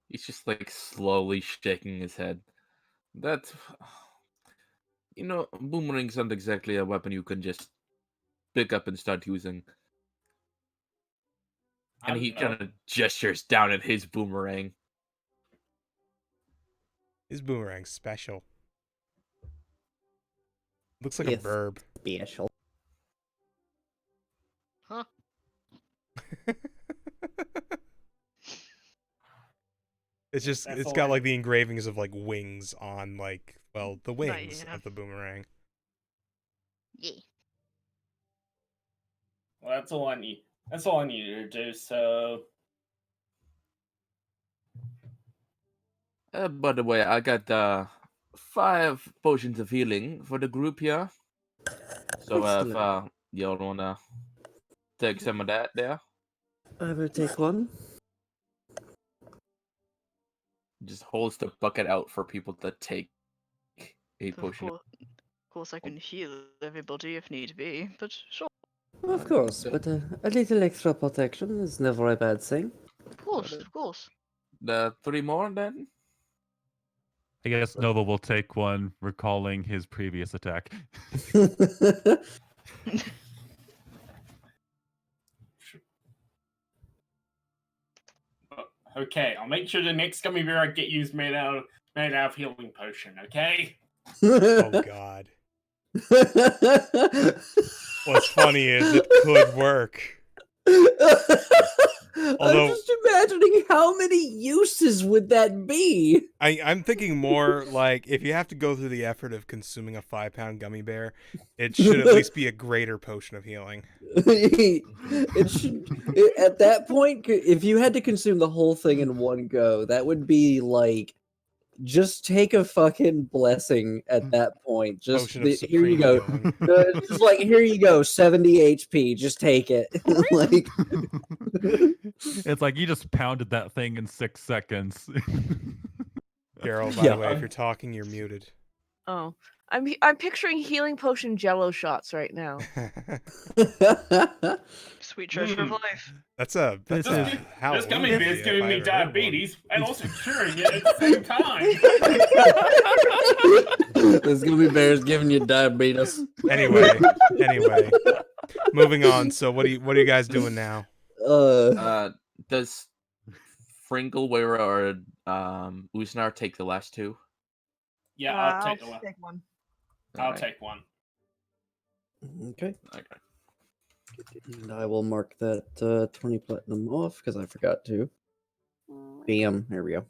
He's just like slowly shaking his head. That's You know, boomerangs aren't exactly a weapon you can just pick up and start using. I And he don't know. kind of gestures down at his boomerang. His boomerang's special. Looks like a Yes. burb. Special. Huh? It's That's all got I like the need. engravings of like wings on like the wings yeah. of the boomerang. Yeah. Well, that's all I need. That's all I needed to do. So By the way, I got 5 potions of healing for the group here. So if Excellent. y'all wanna take some of that there, I will take one. just holds the bucket out for people to take a Of potion. course, I can heal everybody if need be, but sure. Of course, but a little extra protection is never a bad thing. Of course, of course. The 3 more then? I guess Nova will take one, recalling his previous attack. okay, I'll make sure the next gummy bear I get you is made out of healing potion. Okay. Oh God. What's funny is it could work. Although- I'm just imagining how many uses would that be? I'm thinking more like if you have to go through the effort of consuming a 5-pound gummy bear, it should at least be a greater potion of healing. It should at that point, if you had to consume the whole thing in one go, that would be like just take a fucking blessing at that point. Just Potion of here you supreme go. healing. Just like here you go, 70 HP. Just take it. Like It's like you just pounded that thing in 6 seconds. Carol, by Yeah. the way, if you're talking, you're muted. Oh, I'm picturing healing potion Jello shots right now. Sweet treasure of Mm. life. That's a This This Halloween gummy idea bear's if giving I me ever heard one. diabetes and also curing it at the same time. this gummy bear's giving you diabetes. Anyway, moving on. So what are you guys doing now? Does Fringlewera or Usnar take the last 2? Yeah, I'll take I'll take one. I'll Alright. take one. Okay. Okay. And I will mark that 20 platinum off because I forgot to. Bam. There we go.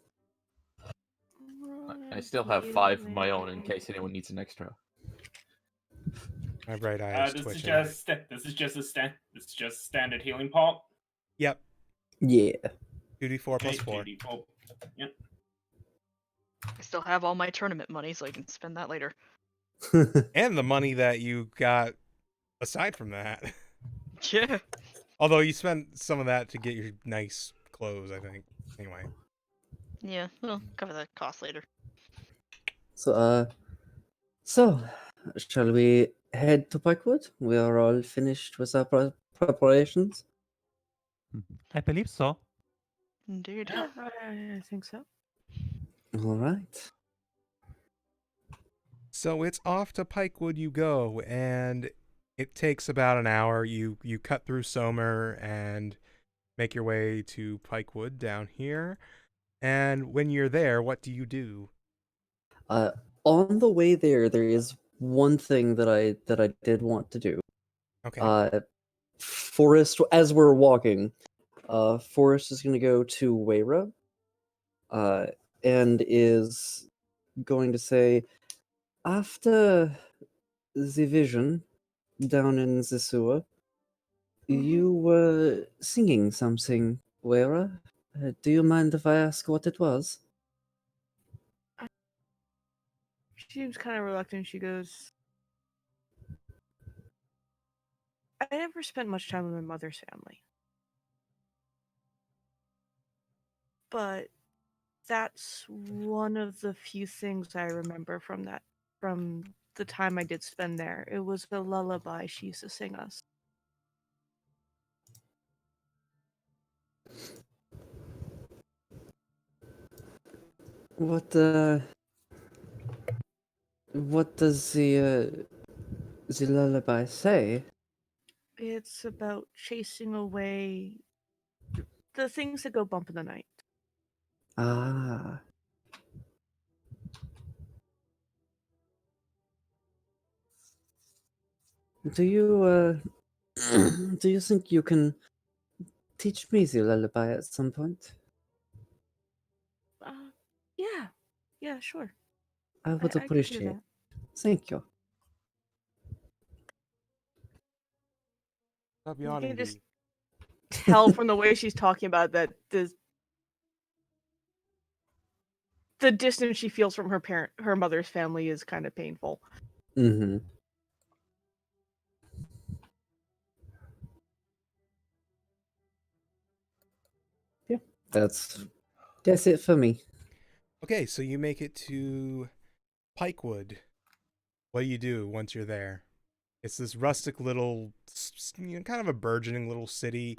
I still have 5 of my own in case anyone needs an extra. My right eye is This is twitching. just a standard healing pot. Yep. Yeah. 2d4 plus Okay, 4. 2d4. Yep. I still have all my tournament money, so I can spend that later. And the money that you got aside from that. Yeah. Although you spent some of that to get your nice clothes, I think. Anyway. Yeah, we'll cover that cost later. So shall we head to Pikewood? We are all finished with our preparations. I believe so. Indeed. Yeah, I think so. All right. So it's off to Pikewood you go, and it takes about an hour. You cut through Somer and make your way to Pikewood down here. And when you're there, what do you do? On the way there is one thing that I did want to do. Okay. Forrest, as we're walking, Forrest is going to go to Weira, and is going to say, after the vision down in the sewer, you were singing something, Weira. Do you mind if I ask what it was? She seems kind of reluctant. She goes, I never spent much time with my mother's family. But that's one of the few things I remember from the time I did spend there. It was a lullaby she used to sing us. What What does the lullaby say? It's about chasing away the things that go bump in the night. Ah. Do you do you think you can teach me the lullaby at some point? Yeah. Yeah, sure. I would I could do appreciate. that. Thank you. Stop You yawning, can just D. tell from the way she's talking about that the distance she feels from her mother's family is kind of painful. Mm-hmm. Yeah, that's it for me. Okay, so you make it to Pikewood. What do you do once you're there? It's this rustic little, kind of a burgeoning little city.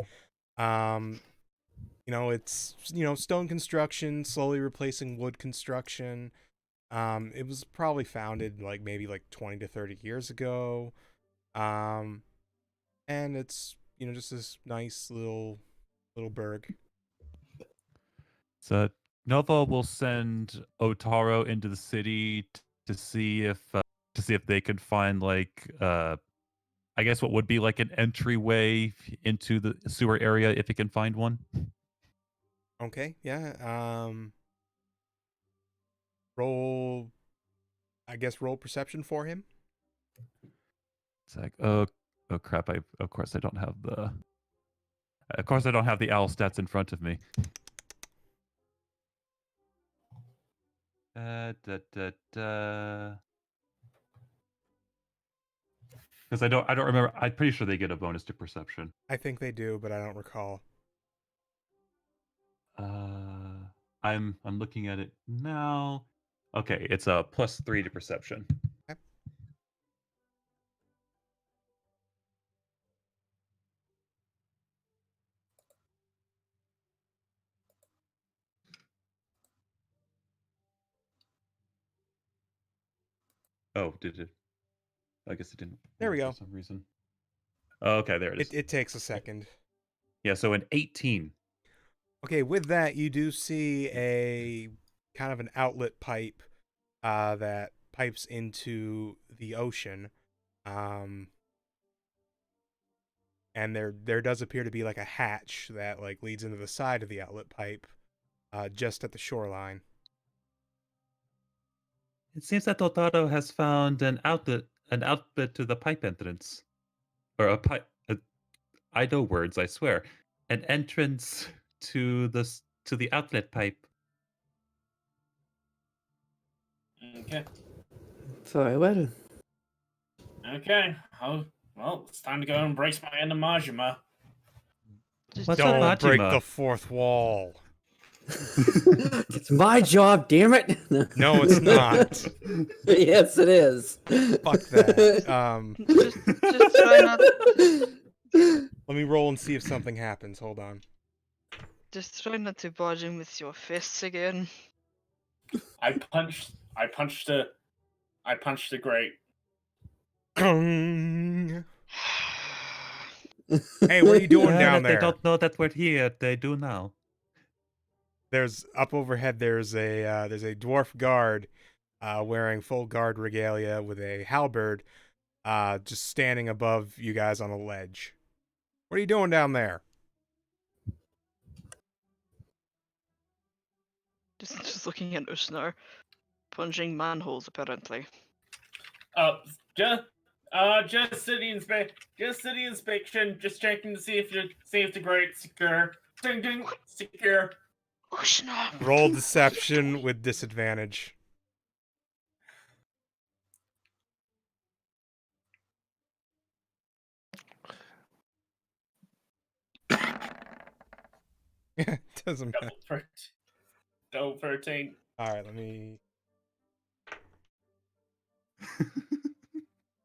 It's stone construction, slowly replacing wood construction. It was probably founded like maybe like 20 to 30 years ago. Um, and it's just this nice little burg. So Nova will send Otaro into the city to see if they could find like I guess what would be like an entryway into the sewer area if it can find one. Okay, yeah. Roll, I guess roll perception for him. It's like, oh crap! Of course I don't have the owl stats in front of me. Because I don't remember. I'm pretty sure they get a bonus to perception. I think they do, but I don't recall. I'm looking at it now. Okay, it's a +3 to perception. Okay. Oh, did it? I guess it didn't. There we work go. For some reason. Oh, okay, there it is. It takes a second. Yeah, so an 18. Okay, with that, you do see a kind of an outlet pipe that pipes into the ocean. And there does appear to be like a hatch that like leads into the side of the outlet pipe, just at the shoreline. It seems that Otaro has found an outlet to the pipe entrance, or a pipe. I know words, I swear. An entrance to the outlet pipe. Okay. Very well. Okay. Oh, well, it's time to go and brace my Endangered. What's Don't up, break Majima? the fourth wall. It's my job, damn it. No, it's not. Yes, it is. Fuck that. Just try not. Let me roll and see if something happens. Hold on. Just try not to barge in with your fists again. I punched the grate. Hey, what are you doing Well, down if they there? don't know that we're here, they do now. There's up overhead. There's a dwarf guard, wearing full guard regalia with a halberd, just standing above you guys on a ledge. What are you doing down there? Just looking at Usnar, punching manholes apparently. Just city inspection. Just checking to see if the grate's secure. Ding ding, secure. Usnar. Roll deception with disadvantage. It doesn't matter. Double 13. All right, let me.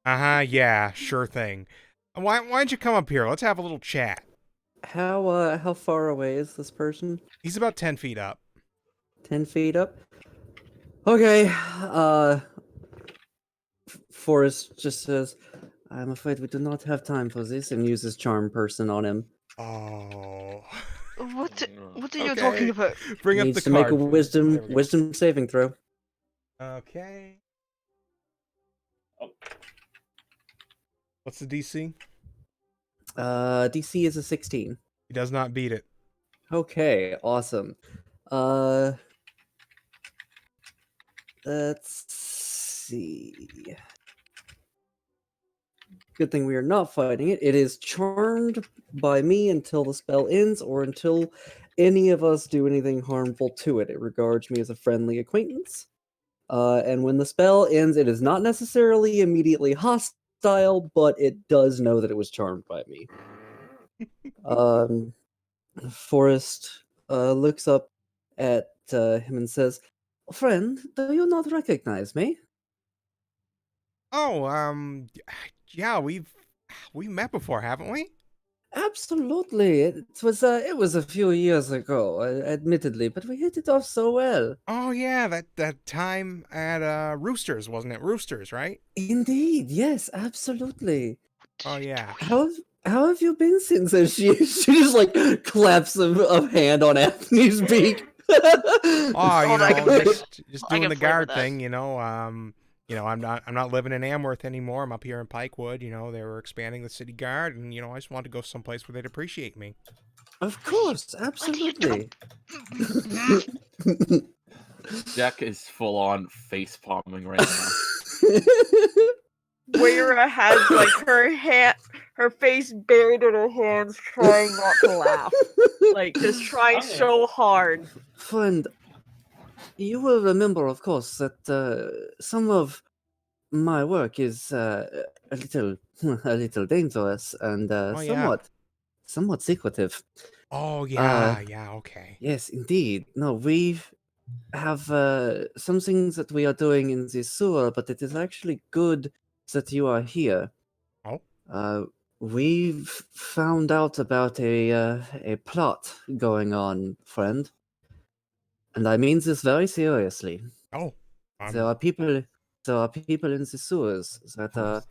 Yeah, sure thing. Why don't you come up here? Let's have a little chat. How far away is this person? He's about 10 feet up. 10 feet up? Okay, Forrest just says, "I'm afraid we do not have time for this," and uses charm person on him. Oh. What are you talking Okay. about? Bring up Needs the to make a card, please. wisdom There we go. wisdom saving throw. Okay. Oh. What's the DC? DC is a 16. He does not beat it. Okay, awesome. Let's see. Good thing we are not fighting it. It is charmed by me until the spell ends or until any of us do anything harmful to it. It regards me as a friendly acquaintance. And when the spell ends, it is not necessarily immediately hostile, but it does know that it was charmed by me. Forrest looks up at him and says, "Friend, do you not recognize me?" Oh, yeah, we met before, haven't we? Absolutely. It was a few years ago, admittedly, but we hit it off so well. Oh yeah, that time at Roosters, wasn't it? Roosters, right? Indeed, yes, absolutely. Oh yeah. How have you been since then? She just like claps a hand on Anthony's beak. Oh, Oh, I can just I doing can the flavor guard that. thing, I'm not living in Amworth anymore. I'm up here in Pikewood. They were expanding the city guard, and I just wanted to go someplace where they'd appreciate me. Of course, absolutely. Jack is full on face palming right now. Moira has like her face buried in her hands, trying not to laugh, like just trying Okay. so hard. Friend, you will remember, of course, that some of my work is a little dangerous and Oh yeah. somewhat secretive. Oh yeah. Yeah. Okay. Yes, indeed. No, we have some things that we are doing in the sewer, but it is actually good that you are here. Oh. We've found out about a plot going on, friend, and I mean this very seriously. Oh. There are people in the sewers that are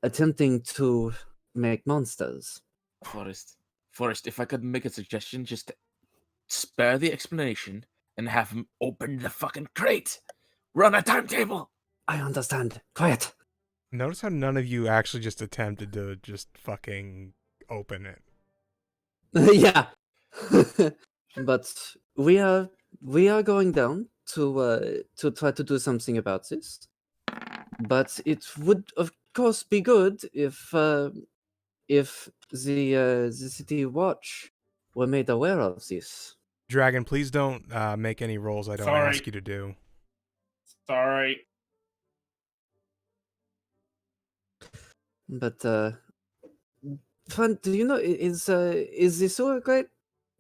attempting to make monsters. Forrest, if I could make a suggestion, just spare the explanation and have him open the fucking crate. Run a timetable. I understand. Quiet. Notice how none of you actually just attempted to just fucking open it. Yeah. But we are going down to try to do something about this. But it would of course be good if the city watch were made aware of this. Dragon, please don't make any rolls I don't ask Sorry. you to do. Sorry. But friend, do you know is the sewer grate?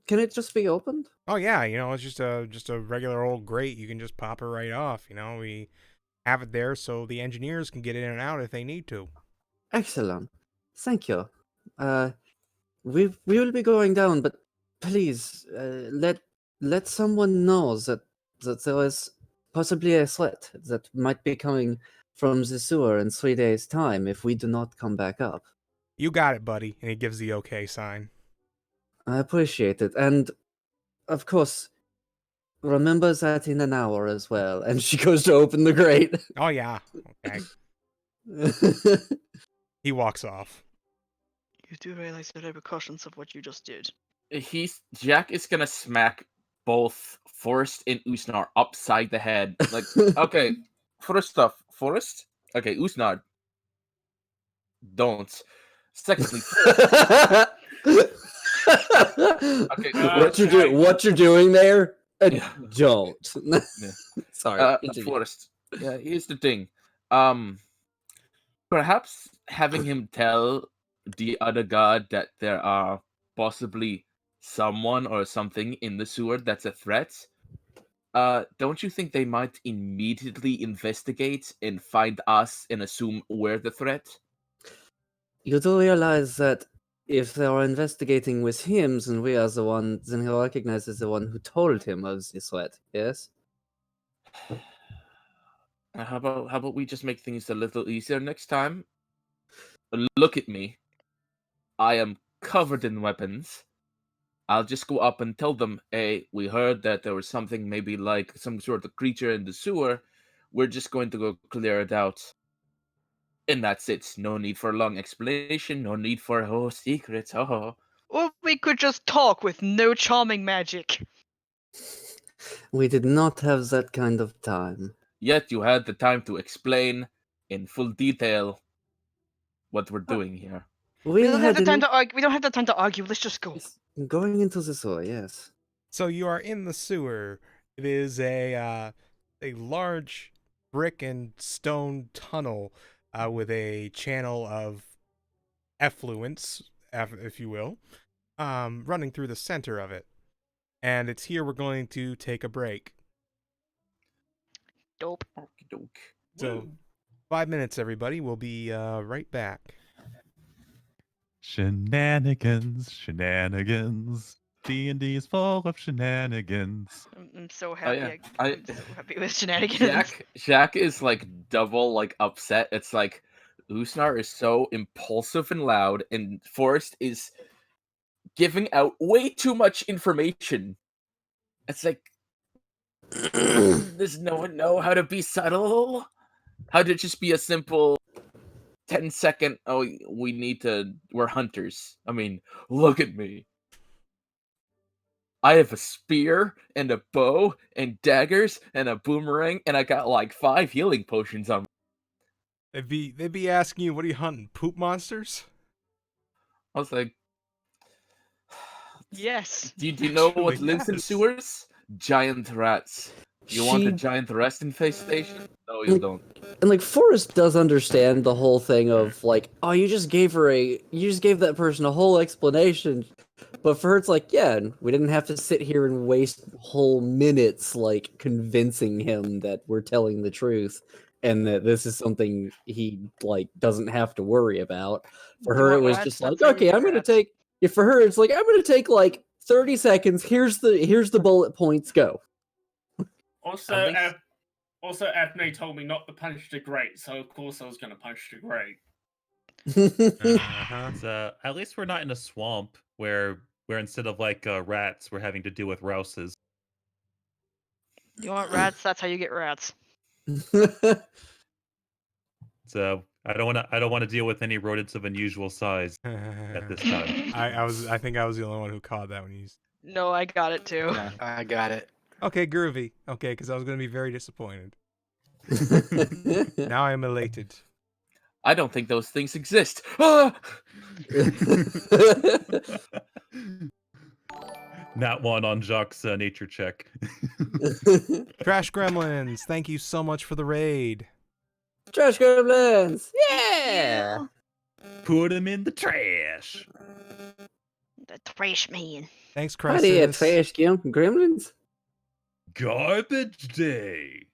Can it just be opened? Oh yeah, it's just a regular old grate. You can just pop it right off. We have it there so the engineers can get in and out if they need to. Excellent. Thank you. We will be going down, but please let someone know that there is possibly a threat that might be coming from the sewer in 3 days' time if we do not come back up. You got it, buddy. And he gives the okay sign. I appreciate it, and of course, remember that in an hour as well. And she goes to open the grate. Oh yeah. Okay. He walks off. You do realize the repercussions of what you just did. Jack is gonna smack both Forrest and Usnar upside the head. Like, okay, first off, Forrest. Okay, Usnar. Don't. Secondly, okay, what you're doing there? Yeah. Don't. Yeah. Sorry. continue. Forrest. Yeah, here's the thing. Perhaps having him tell the other god that there are possibly someone or something in the sewer that's a threat. Don't you think they might immediately investigate and find us and assume we're the threat? You do realize that if they are investigating with him, then we are the one. Then he recognizes the one who told him of this threat. Yes. How about we just make things a little easier next time? Look at me. I am covered in weapons. I'll just go up and tell them, hey, we heard that there was something maybe like some sort of creature in the sewer. We're just going to go clear it out. And that's it. No need for a long explanation. No need for secrets. Oh. Or we could just talk with no charming magic. We did not have that kind of time. Yet you had the time to explain in full detail what we're doing here. We don't have had the time enough- to argue. We don't have the time to argue. Let's just go. Yes, going into the sewer, yes. So you are in the sewer. It is a large brick and stone tunnel with a channel of effluence, if you will, running through the center of it. And it's here we're going to take a break. Dope. Okey-doke. So 5 minutes, everybody. We'll be right back. Shenanigans, shenanigans. D&D is full of shenanigans. I'm so Oh, happy. yeah. I'm so happy with shenanigans. Jack is like double like upset. It's like Usnar is so impulsive and loud, and Forrest is giving out way too much information. It's like, does no one know how to be subtle? How to just be a simple 10-second, oh, we're hunters. I mean, look at me. I have a spear and a bow and daggers and a boomerang, and I got like 5 healing potions on me. They'd be asking you, what are you hunting? Poop monsters? I was like, Yes. do you know Actually, what lives in yes. sewers? Giant rats. You want a giant rat infestation? No, you don't. And like Forrest does understand the whole thing of like, oh, you just gave that person a whole explanation. But for her, it's like, yeah, we didn't have to sit here and waste whole minutes like convincing him that we're telling the truth and that this is something he like doesn't have to worry about. For You her, it want was rats? just like, That's how you okay, get I'm gonna rats. take. Yeah, for her, it's like I'm gonna take like 30 seconds. Here's the bullet points. Go. Also, At least- Ethne told me not to punch the grate, so of course I was going to punch the grate. Uh-huh. So at least we're not in a swamp where instead of like rats, we're having to deal with rouses. You want rats? That's how you get rats. So I don't want to deal with any rodents of unusual size at this time. I think I was the only one who caught that when you used. No, I got it too. Yeah. I got it. Okay, groovy. Okay, because I was going to be very disappointed. Now I am elated. I don't think those things exist. Ah! Not one on Jacques' nature check. Trash Gremlins, thank you so much for the raid. Trash Gremlins! Yeah! Put him in the trash. The trash man. Thanks, Hi there, Crassus. Trash Gremlins. Garbage day.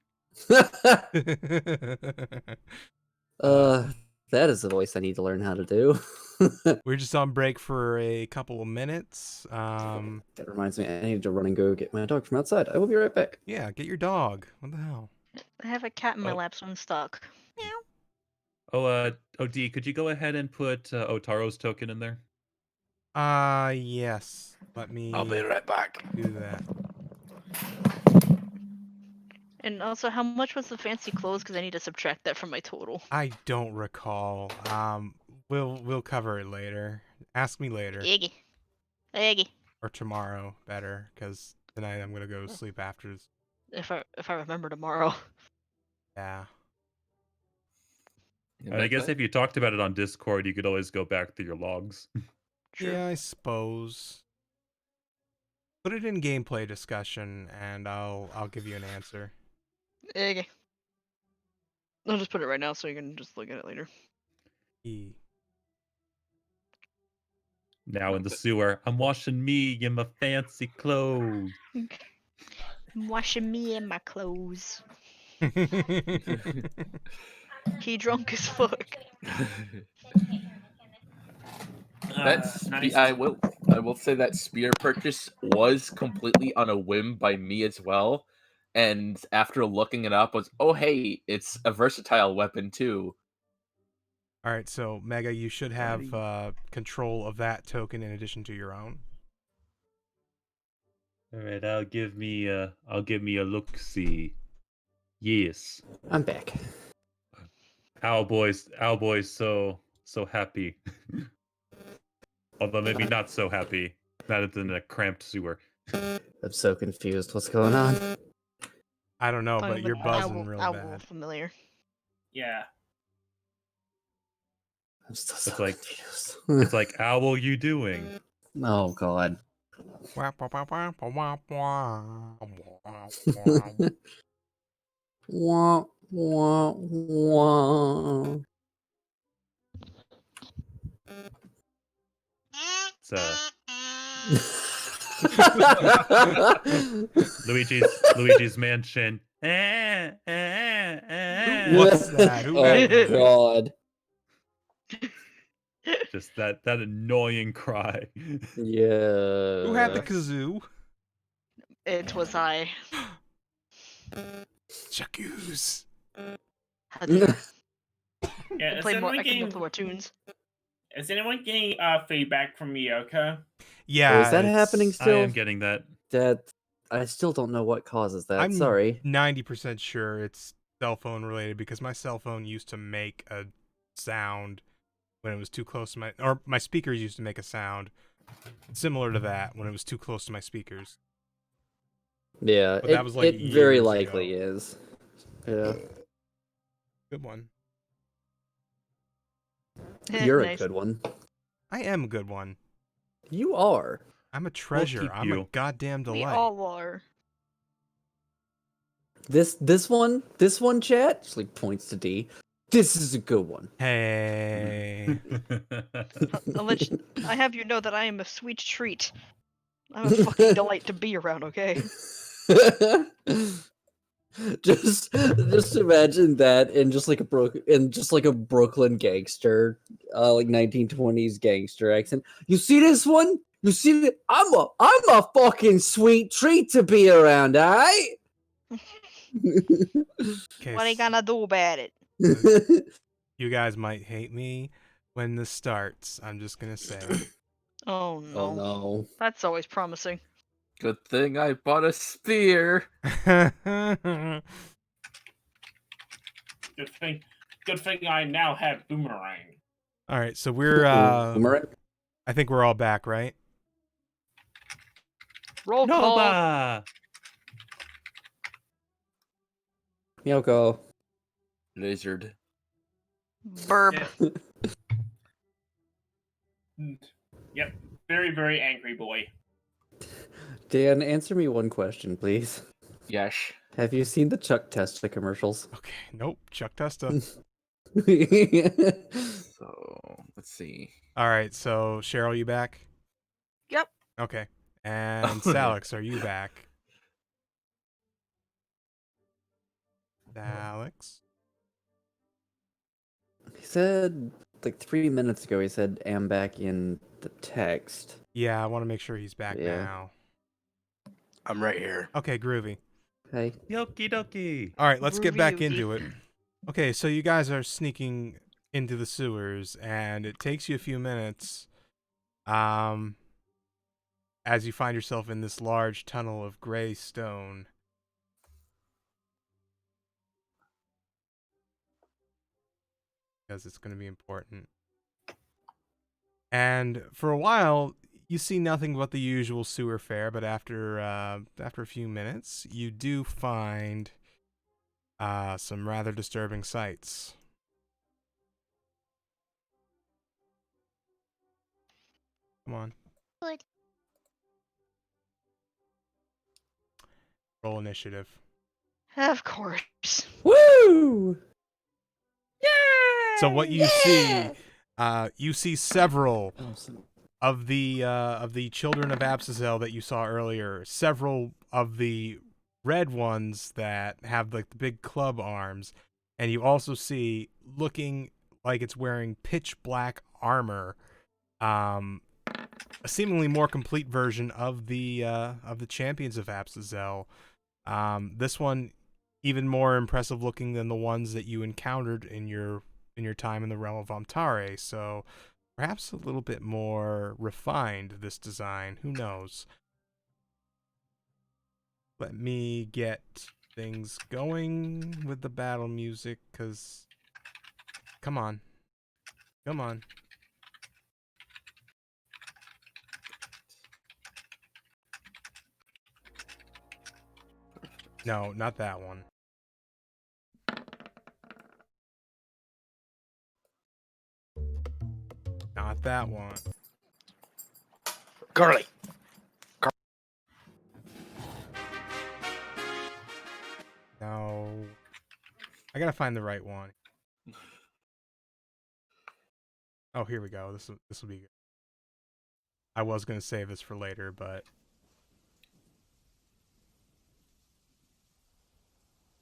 That is the voice I need to learn how to do. We're just on break for a couple of minutes. That reminds me, I need to run and go get my dog from outside. I will be right back. Yeah, get your dog. What the hell? I have a cat in my Oh. lap, so I'm stuck. D, could you go ahead and put Otaro's token in there? Yes. Let me I'll be right back. do that. And also, how much was the fancy clothes? Because I need to subtract that from my total. I don't recall. We'll cover it later. Ask me later Iggy. Iggy. or tomorrow, better, because tonight I'm gonna go sleep after. If I remember tomorrow. Yeah. And I guess if you talked about it on Discord, you could always go back through your logs. True. Yeah, I suppose. Put it in gameplay discussion, and I'll give you an answer. Iggy. I'll just put it right now so you can just look at it later. E. Now in the sewer, I'm washing me in my fancy clothes. I'm washing me in my clothes. He drunk as fuck. That's nice. I will say that spear purchase was completely on a whim by me as well. and after looking it up, was, oh hey, it's a versatile weapon too. All right, so Mega, you should have control of that token in addition to your own. All right, I'll give me a look. See, yes, I'm back. Owlboy's so happy. Although maybe not so happy. Not it's in a cramped sewer. I'm so confused. What's going on? I don't know, but Find you're the buzzing real owl bad. familiar. Yeah. I'm still so It's like confused. it's like, how are you doing? Oh god. Wah, wah, wah. It's Luigi's Mansion. What's that? Who Oh had that? god. Just that annoying cry. Yeah. Who had the kazoo? It was I. Jacuz. Had Yeah. Is play more. I anyone can getting, play more tunes. is anyone getting feedback from Yoko? Yeah, Oh, is that happening it's- still? I am getting that. That I still don't know what causes that. I'm Sorry. 90% sure it's cell phone related because my cell phone used to make a sound when it was too close to my speakers used to make a sound similar to that when it was too close to my speakers. Yeah, But that was, like, it very years likely ago. is. Yeah. Good one. You're Nice. a good one. I am a good one. You are. I'm a treasure. keep I'm a you. goddamn We delight. all are. This one chat just like points to D. This is a good one. Hey. I'll let you, I have you know that I am a sweet treat. I'm a fucking delight to be around. Okay. just imagine that in just like a Brooklyn gangster, like 1920s gangster accent. You see this one? You see that? I'm a fucking sweet treat to be around, alright? Okay, What are you gonna do about it? you guys might hate me when this starts. I'm just gonna say. Oh no. Oh no. That's always promising. Good thing I bought a spear. Good thing I now have boomerang. All right, so we're Boomerang? I think we're all back, right? Roll call. Nova! Miyoko. Lizard. Burb. Yep. Very, very angry boy. Dan, answer me one question, please. Yes. Have you seen the Chuck Testa commercials? Okay, nope. Chuck Testa. So let's see. All right, so Cheryl, you back? Yep. Okay. And Okay. Salix, are you back? Salix? He said, like 3 minutes ago, he said, am back in the text. Yeah, I want to make sure he's back Yeah. now. I'm right here. Okay, groovy. Hey. Yoki doki. All right, let's get Groovy back oogie. into it. Okay, so you guys are sneaking into the sewers, and it takes you a few minutes as you find yourself in this large tunnel of gray stone. Because it's going to be important. And for a while, you see nothing but the usual sewer fare, but after a few minutes, you do find some rather disturbing sights. Come on. Good. Roll initiative. Of course. Woo! So what you see several of the children of Absazel that you saw earlier. Several of the red ones that have like the big club arms, and you also see, looking like it's wearing pitch black armor, a seemingly more complete version of the champions of Absazel. This one even more impressive looking than the ones that you encountered in your time in the realm of Amtare. So perhaps a little bit more refined, this design. Who knows? Let me get things going with the battle music, because come on. Come on. No, not that one. Not that one. Curly. No. I gotta find the right one. Oh, here we go. This will be good. I was gonna save this for later, but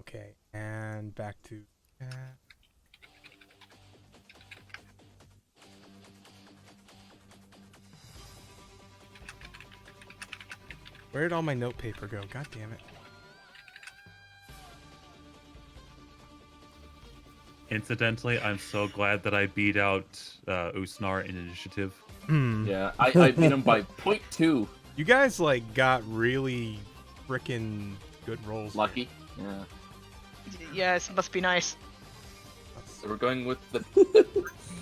okay. And back to where did all my note paper go? God damn it. Incidentally, I'm so glad that I beat out Usnar in initiative. Yeah, I beat him by 0.2. You guys like got really freaking good rolls. Lucky. Yeah. Yes, must be nice. So we're going with the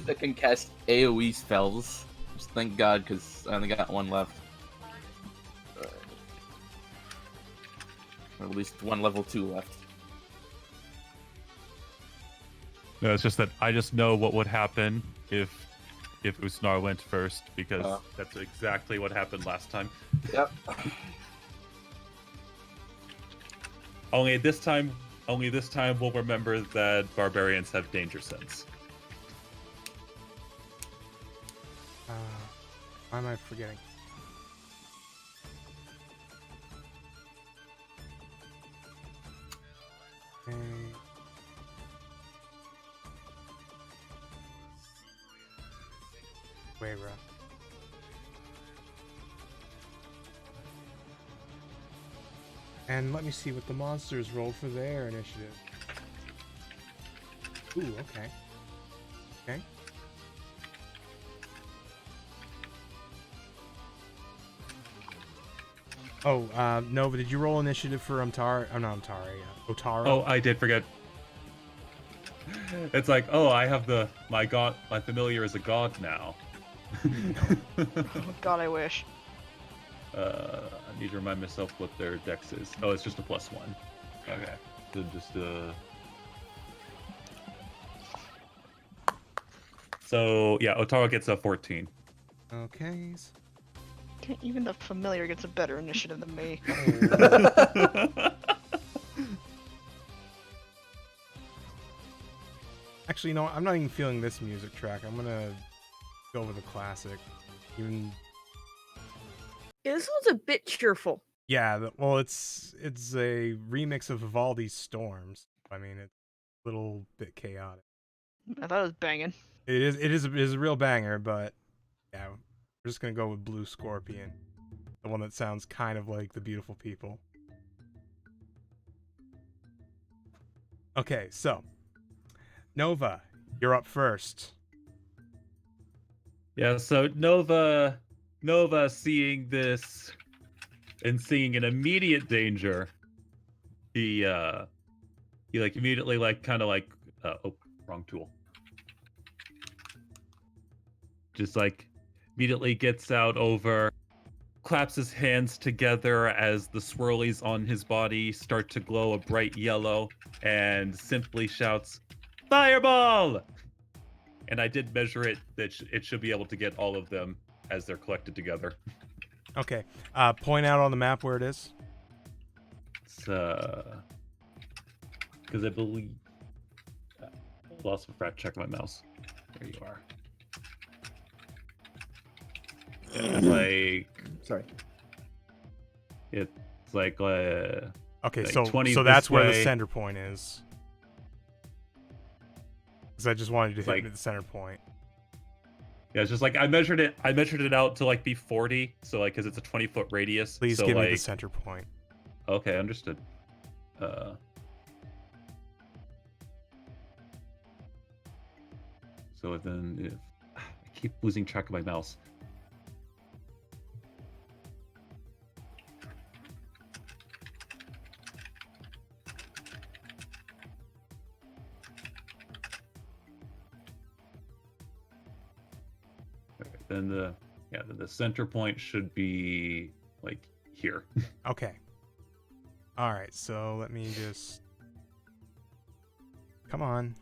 that can cast AoE spells. Just thank God, because I only got one left. Or at least one level 2 left. No, it's just that I just know what would happen if Usnar went first, because that's exactly what happened last time. Yep. Only this time we'll remember that barbarians have danger sense. Why am I forgetting? Okay. Wayra. And let me see what the monsters rolled for their initiative. Ooh, okay. Okay. Oh, Nova, did you roll initiative for Amtari? Oh, no, Amtari. Otaro? Oh, I did forget. It's like, oh, I have my familiar is a god now. Oh, God, I wish. I need to remind myself what their dex is. Oh, it's just a +1. Okay. So just So yeah, Otaro gets a 14. Okay. Even the familiar gets a better initiative than me. Actually, you know what? I'm not even feeling this music track. I'm gonna go with a classic. Even This was a bit cheerful. yeah, well, it's a remix of Vivaldi's Storms. I mean, it's a little bit chaotic. I thought it was banging. It is a real banger, but yeah, we're just gonna go with Blue Scorpion, the one that sounds kind of like The Beautiful People. Okay, so Nova, you're up first. Yeah, so Nova seeing this and seeing an immediate danger, he like immediately like kind of like oh, wrong tool. Just like immediately gets out over, claps his hands together as the swirlies on his body start to glow a bright yellow, and simply shouts, "Fireball!" And I did measure it that it should be able to get all of them as they're collected together. Okay, point out on the map where it is. It's because I believe. Lost a frat. Check my mouse. There you are. It's like. Sorry. It's like. Okay, like so 20 that's this where the way. center point is. Because I just wanted you to hit Like- me at the center point. Yeah, it's just like I measured it out to like be 40, so like because it's a 20-foot radius. Please so give like, me the center point. Okay, understood. So then, if I keep losing track of my mouse. Then the center point should be like here. Okay. All right, so let me just... Come on.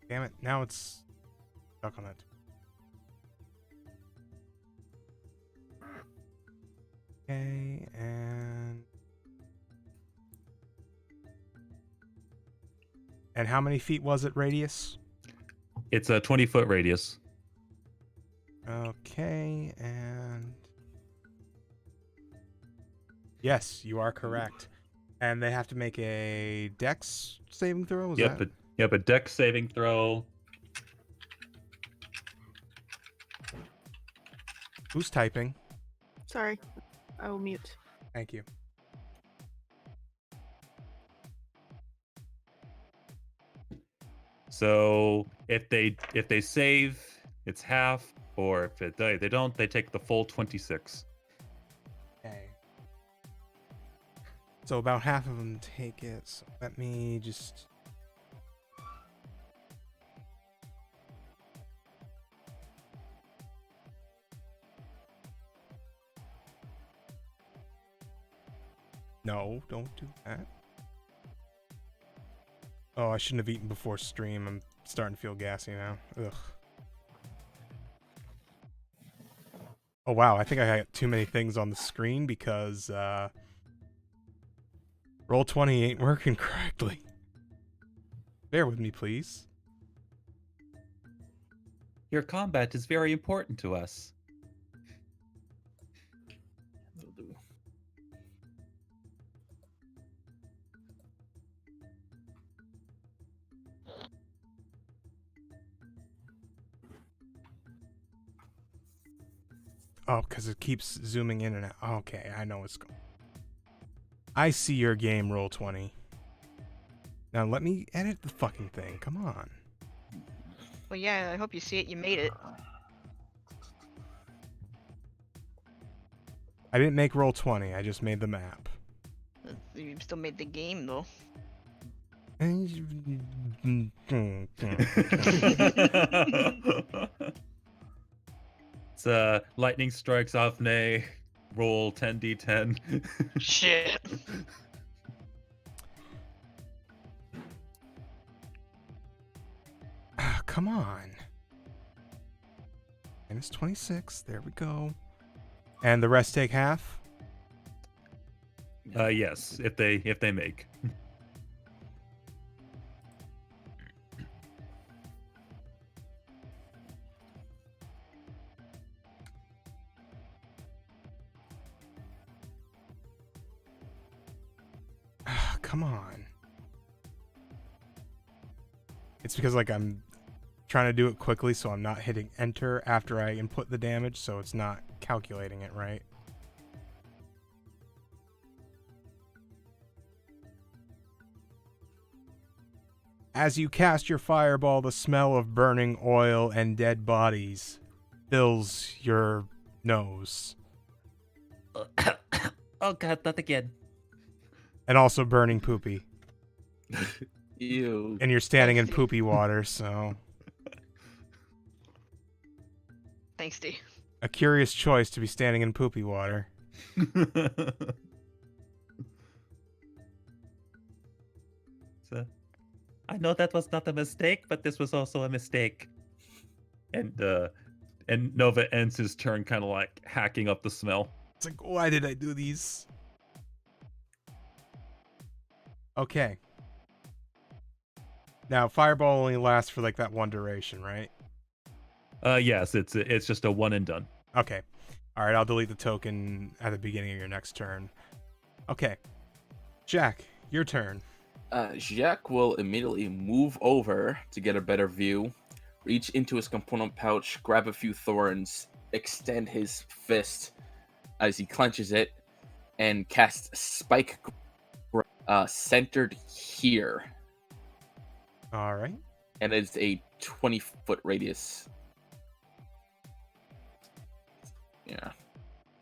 Damn it, now it's stuck on it. Okay, and... And how many feet was it radius? It's a 20-foot radius. Okay, and... Yes, you are correct. And they have to make a dex saving throw? Is that... A dex saving throw. Who's typing? Sorry, I will mute. Thank you. So if they save, it's half, or if they don't, they take the full 26. Okay. So about half of them take it. So let me just... No, don't do that. Oh, I shouldn't have eaten before stream. I'm starting to feel gassy now. Ugh. Oh wow, I think I got too many things on the screen because Roll20 ain't working correctly. Bear with me, please. Your combat is very important to us. Oh, because it keeps zooming in and out. Okay, I know what's going. I see your game, Roll20. Now let me edit the fucking thing. Come on. Well, yeah, I hope you see it. You made it. I didn't make Roll20. I just made the map. You still made the game, though. It's lightning strikes off Nay. Roll 10d10. Shit. Come on. Minus 26. There we go. And the rest take half? Yes, if they make. Come on. It's because like I'm trying to do it quickly so I'm not hitting enter after I input the damage, so it's not calculating it right. As you cast your fireball, the smell of burning oil and dead bodies fills your nose. Oh god, not again. And also burning poopy. Ew. And you're standing in poopy water, so... Thanks, D. A curious choice to be standing in poopy water. So, I know that was not a mistake, but this was also a mistake. And Nova ends his turn kind of like hacking up the smell. It's like, why did I do these? Okay. Now, fireball only lasts for like that one duration, right? Yes, it's just a one and done. Okay. All right, I'll delete the token at the beginning of your next turn. Okay. Jack, your turn. Jack will immediately move over to get a better view, reach into his component pouch, grab a few thorns, extend his fist as he clenches it, and cast Spike centered here, All right. and it's a 20-foot radius. Yeah,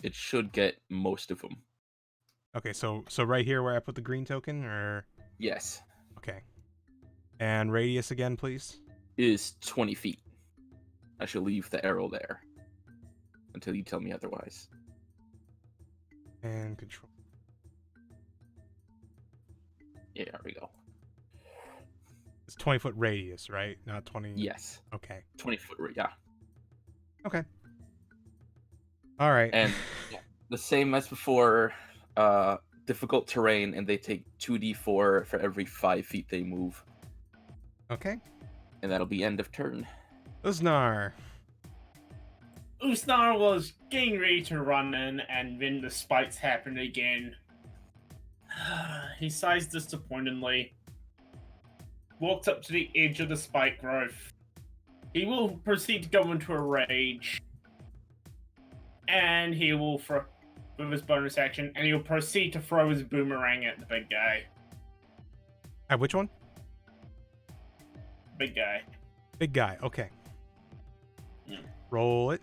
it should get most of them. Okay, so right here where I put the green token, or Yes, okay. And radius again, please. is 20 feet. I shall leave the arrow there until you tell me otherwise. And control. Yeah, there we go. It's 20-foot radius, right? Not 20. Yes, Okay. 20-foot. Yeah, Okay. All right. and yeah, the same as before. Difficult terrain, and they take 2d4 for every 5 feet they move, Okay. and that'll be end of turn. Usnar. Usnar was getting ready to run in, and then the spikes happened again. He sighs disappointedly, walks up to the edge of the spike growth. He will proceed to go into a rage, and he will throw with his bonus action, and he'll proceed to throw his boomerang at the big guy. At which one? Big guy. Big guy. Okay. Yeah. Roll it.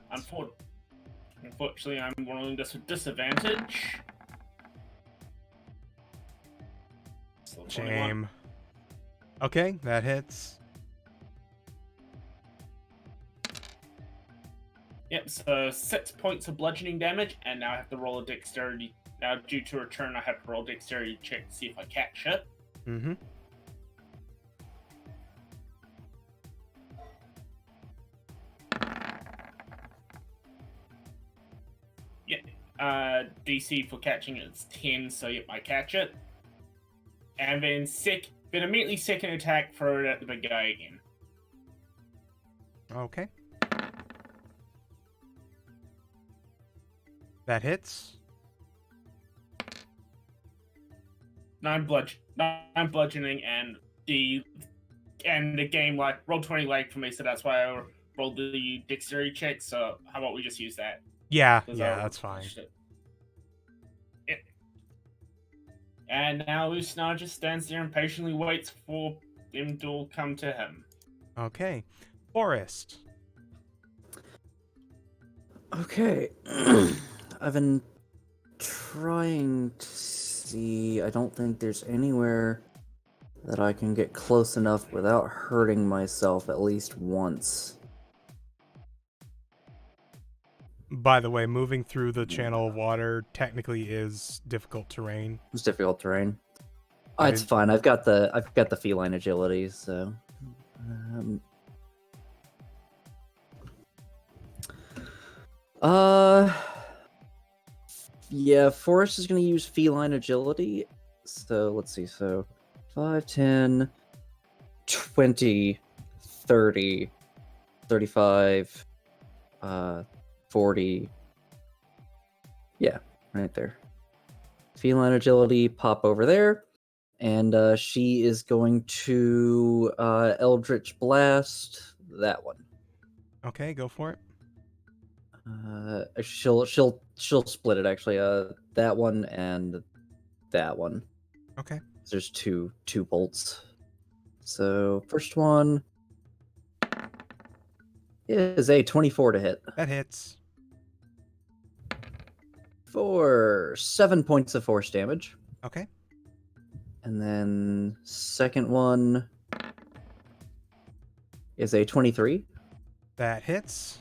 Unfortunately, I'm rolling this with disadvantage. So 21. Shame. Okay, that hits. Yep, so 6 points of bludgeoning damage, and now I have to roll a dexterity. Now, due to a turn, I have to roll a dexterity check to see if I catch it. Mm-hmm. DC for catching it's 10, so yep, I catch it. And then immediately second attack, throw it at the big guy again. Okay. That hits. 9 bludgeoning, and the game like roll 20 lag for me, so that's why I rolled the dexterity check. So how about we just use that? Yeah, 'Cause yeah, I that's fine. Yep. And now Usnar just stands there and patiently waits for them to all come to him. Okay. Forest. Okay. I've been trying to see. I don't think there's anywhere that I can get close enough without hurting myself at least once. By the way, moving through the channel of water technically is difficult terrain. It's difficult terrain. I It's didn't- fine. I've got the feline agility, so. Um, yeah, Forrest is going to use feline agility. So let's see. So 5, 10, 20, 30, 35, 40. Yeah, right there. Feline agility, pop over there. And she is going to Eldritch Blast that one. Okay, go for it. She'll split it actually. That one and that one. Okay. There's two bolts. So first one is a 24 to hit That hits. for 7 points of force damage. Okay. And then second one is a 23. That hits.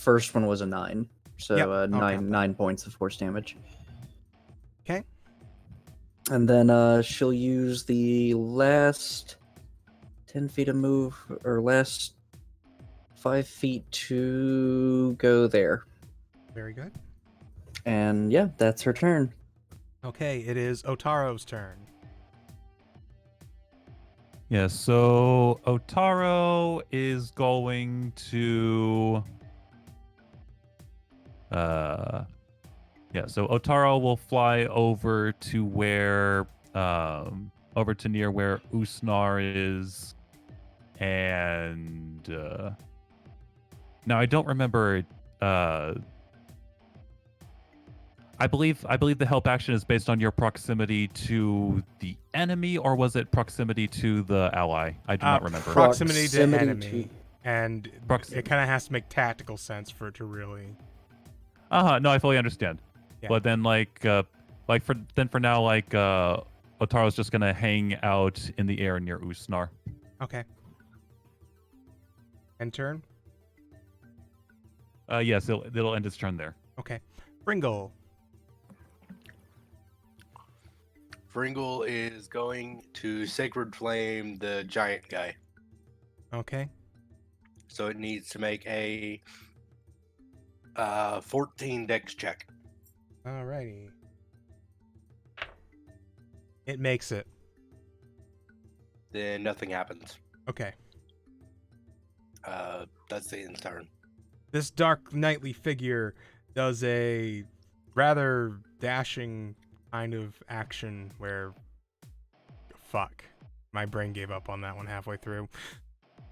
First one was a 9. So Yep, I'll count that. 9 points of force damage. Okay. And then she'll use the last 10 feet of move, or last 5 feet to go there. Very good. And yeah, that's her turn. Okay, it is Otaro's turn. Yeah, so Otaro is going to so Otaro will fly over to where over to near where Usnar is, and now I don't remember I believe the help action is based on your proximity to the enemy, or was it proximity to the ally? I do not remember. Proximity to Proximity enemy, and it kind of has to make tactical sense for it to really. No, I fully understand. Yeah. But then for now, Otaro's just gonna hang out in the air near Usnar. Okay. End turn. Yes, it'll end its turn there. Okay. Bringle. Fringle is going to Sacred Flame the giant guy. Okay. So it needs to make a 14 dex check. Alrighty. It makes it. Then nothing happens. Okay. That's the end's turn. This dark knightly figure does a rather dashing kind of action where, fuck, my brain gave up on that one halfway through.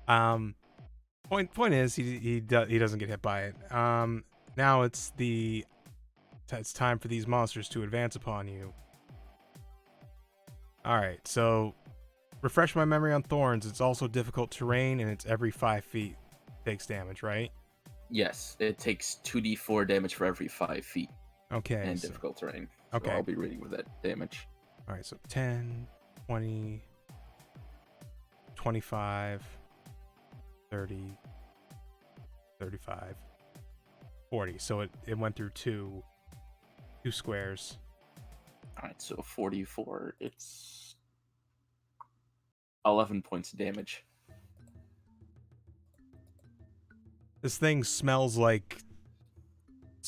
Point is he doesn't get hit by it. Now it's time for these monsters to advance upon you. All right, so refresh my memory on thorns. It's also difficult terrain, and it's every 5 feet takes damage, right? Yes, it takes 2d4 damage for every 5 feet. Okay. And so- difficult terrain. So Okay. I'll be reading with that damage. All right, so 10, 20, 25, 30, 35, 40. So it went through two squares. Alright, so 44. It's 11 points of damage. This thing smells like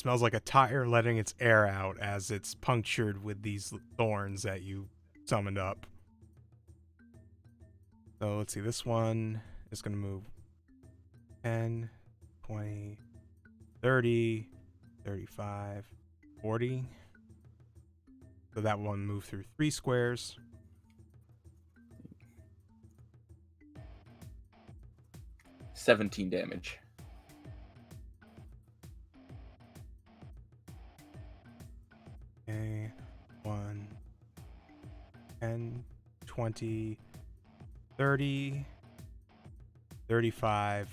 a tire letting its air out as it's punctured with these thorns that you summoned up. So let's see, this one is going to move 10, 20, 30, 35, 40. So that one moved through 3 squares. $17 damage. Okay, 1, 10, 20, 30, 35.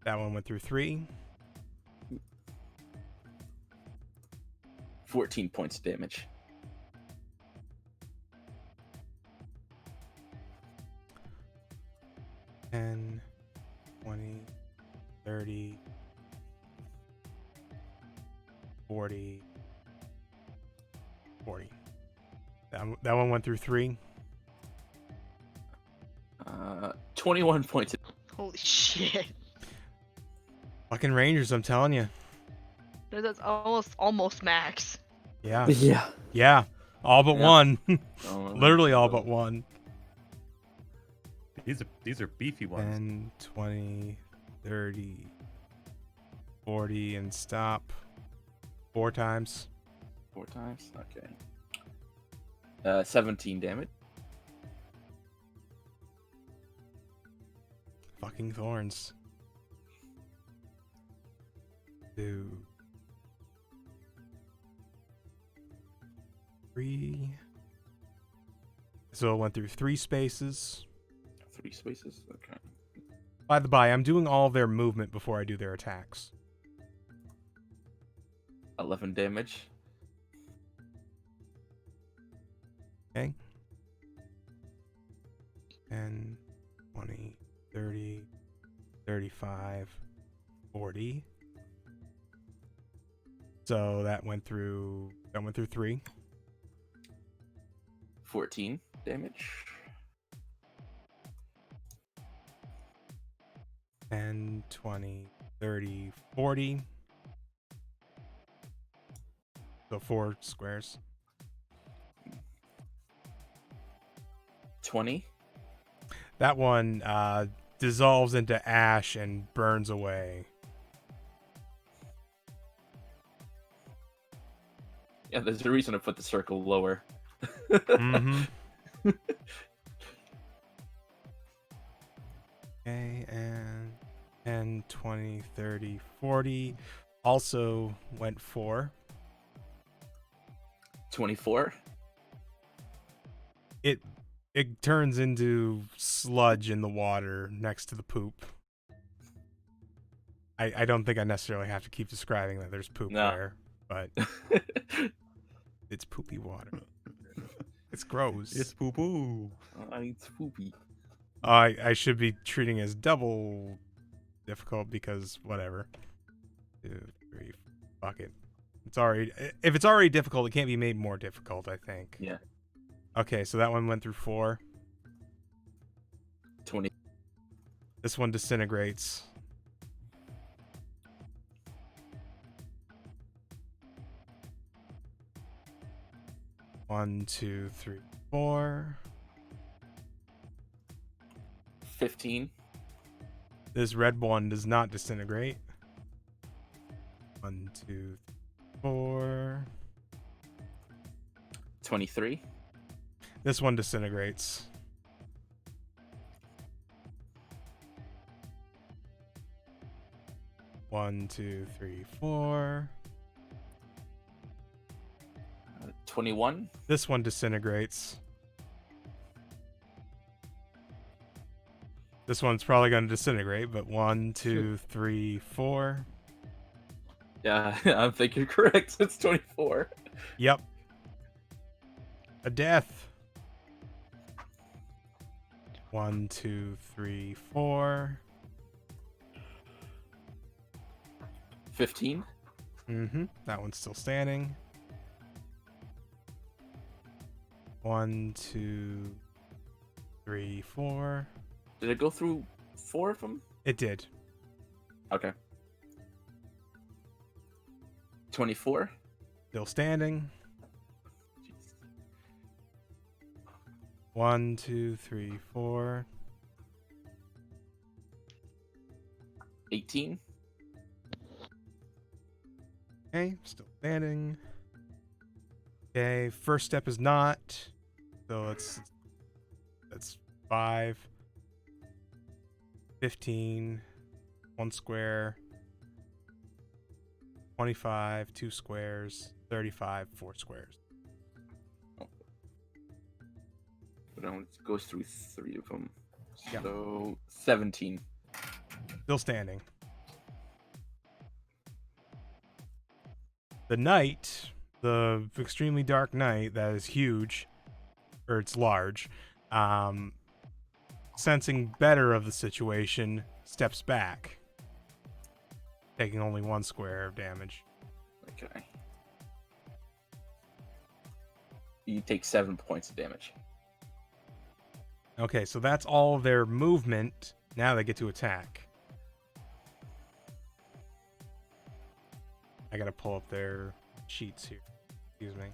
That one went through 3. 14 points of damage. Ten, 20, 30, 40, 40. That one went through 3. 21 points. Holy shit. Fucking Rangers, I'm telling you. That's almost max. Yeah. Yeah. Yeah. All but Yeah. one. Oh, Literally all but one. These are beefy ones. 10, 20, 30, 40, and stop. 4 times. 4 times? Okay. 17 damage. Fucking thorns. 2, 3. So it went through 3 spaces. 3 spaces? Okay. By the by, I'm doing all of their movement before I do their attacks. 11 damage. Okay. 10, 20, 30, 35, 40. So that went through 3. 14 damage. 10, 20, 30, 40. So 4 squares. 20. That one dissolves into ash and burns away. Yeah, there's a reason to put the circle lower. Mm-hmm. Okay, and 10, 20, 30, 40. also went for. 24. It turns into sludge in the water next to the poop. I don't think I necessarily have to keep describing that there's poop No. there, but it's poopy water. It's gross. It's poo poo. It's poopy. I should be treating it as double difficult because whatever. 2, 3, fuck it. If it's already difficult, it can't be made more difficult, I think. Yeah. Okay, so that one went through 4. 20. This one disintegrates. One, 2, 3, 4. 15. This red one does not disintegrate. 1, 2, 3, 4. 23. This one disintegrates. 1, 2, 3, 4. 21. This one disintegrates. This one's probably going to disintegrate, but 1, 2, 3, 4. Yeah, I think you're correct. It's 24. Yep. A death. 1, 2, 3, 4. 15. Mm-hmm. That one's still standing. 1, 2, 3, 4. Did it go through 4 of them? It did. Okay. 24. Still standing. 1, 2, 3, 4. 18. Okay, still standing. Okay, first step is not. So that's 5. 15. 1 square. 25. 2 squares. 35. 4 squares. But it goes through 3 of them. Yeah. So 17. Still standing. The night, the extremely dark night that is huge, or it's large, sensing better of the situation, steps back, taking only 1 square of damage. Okay. You take 7 points of damage. Okay, so that's all their movement. Now they get to attack. I gotta pull up their sheets here. Excuse me.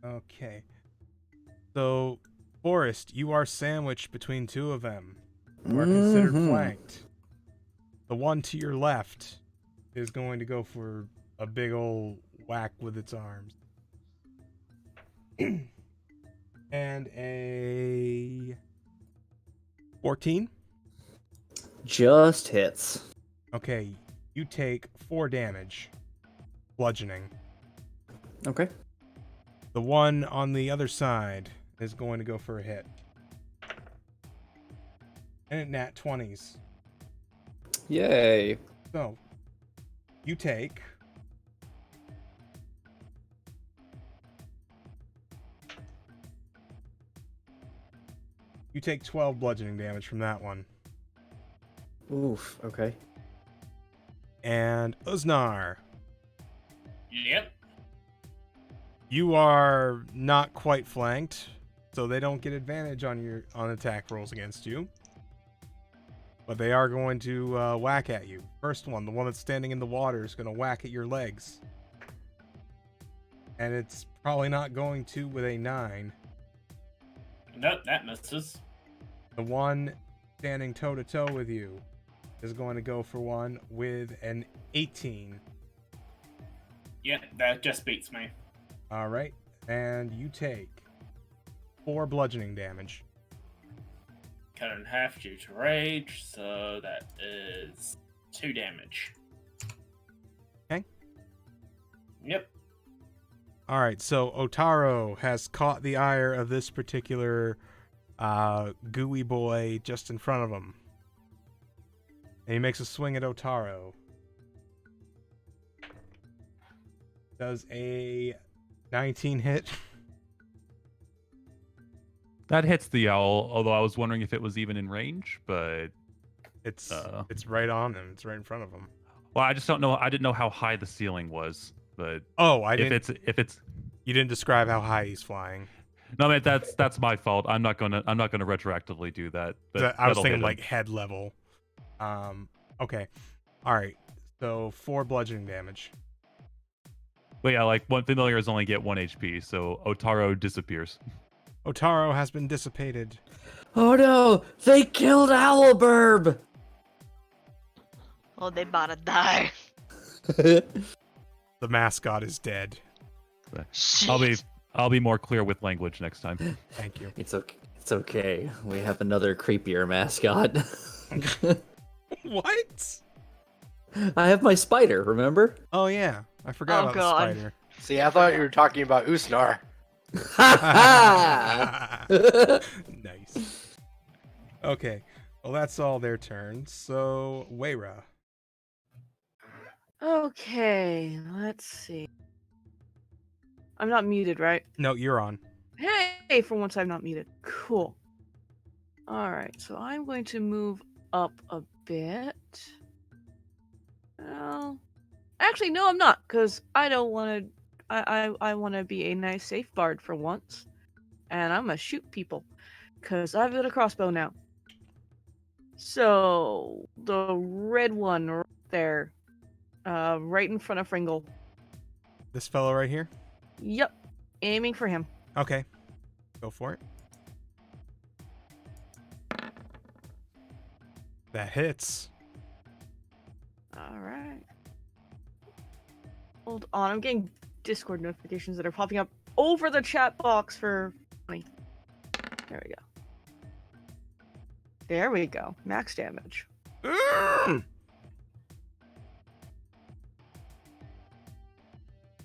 Okay. So, Forrest, you are sandwiched between 2 of them. You are considered flanked. The one to your left is going to go for a big old whack with its arms. And a 14. Just hits. Okay, you take 4 damage. Bludgeoning. Okay. The one on the other side is going to go for a hit. And it nat 20s. Yay. So, you take... You take 12 bludgeoning damage from that one. Oof, okay. And Uznar, Yep. you are not quite flanked, so they don't get advantage on attack rolls against you. But they are going to whack at you. First one, the one that's standing in the water, is going to whack at your legs. And it's probably not going to with a 9. Nope, that misses. The one standing toe-to-toe with you is going to go for one with an 18. Yep, that just beats me. All right, and you take 4 bludgeoning damage. Cut in half due to rage, so that is 2 damage. Okay. Yep. All right, so Otaro has caught the ire of this particular gooey boy just in front of him. And he makes a swing at Otaro. Does a 19 hit? That hits the owl, although I was wondering if it was even in range, but It's right on him. It's right in front of him. well, I just don't know. I didn't know how high the ceiling was, but Oh, if it's you didn't describe how high he's flying. no, man, that's my fault. I'm not gonna retroactively do that. But I was that'll thinking hit him. like head level. Okay. All right. So 4 bludgeoning damage. But yeah, like one familiars only get 1 HP, so Otaro disappears. Otaro has been dissipated. Oh no! They killed Owlburb! Oh, they about to die. The mascot is dead. I'll be more clear with language next time. Thank you. It's okay. It's okay. We have another creepier mascot. What? I have my spider, remember? Oh yeah, I forgot about God. the spider. See, I thought you were talking about Usnar. Nice. Okay, well that's all their turns. So Weira. Okay, let's see. I'm not muted, right? No, you're on. Hey, for once I'm not muted. Cool. Alright, so I'm going to move up a bit. Well, actually, no, I'm not, because I don't want to. I want to be a nice, safe bard for once, and I'm gonna shoot people, because I've got a crossbow now. So the red one right there, right in front of Fringle. This fellow right here. Yep, aiming for him. Okay, go for it. That hits. Alright. Hold on, I'm getting Discord notifications that are popping up over the chat box for me. There we go. There we go. Max damage.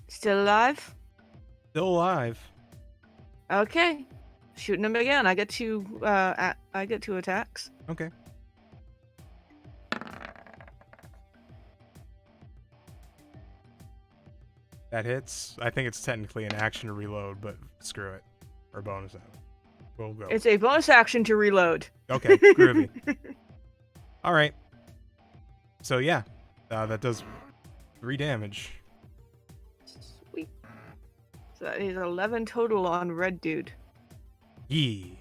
Still alive? Still alive. Okay. Shooting him again. I get two attacks. Okay. That hits. I think it's technically an action to reload, but screw it. Or bonus out. We'll go. It's a bonus action to reload. Okay, groovy. All right. So yeah, that does 3 damage. Sweet. So that is 11 total on red dude. Yee.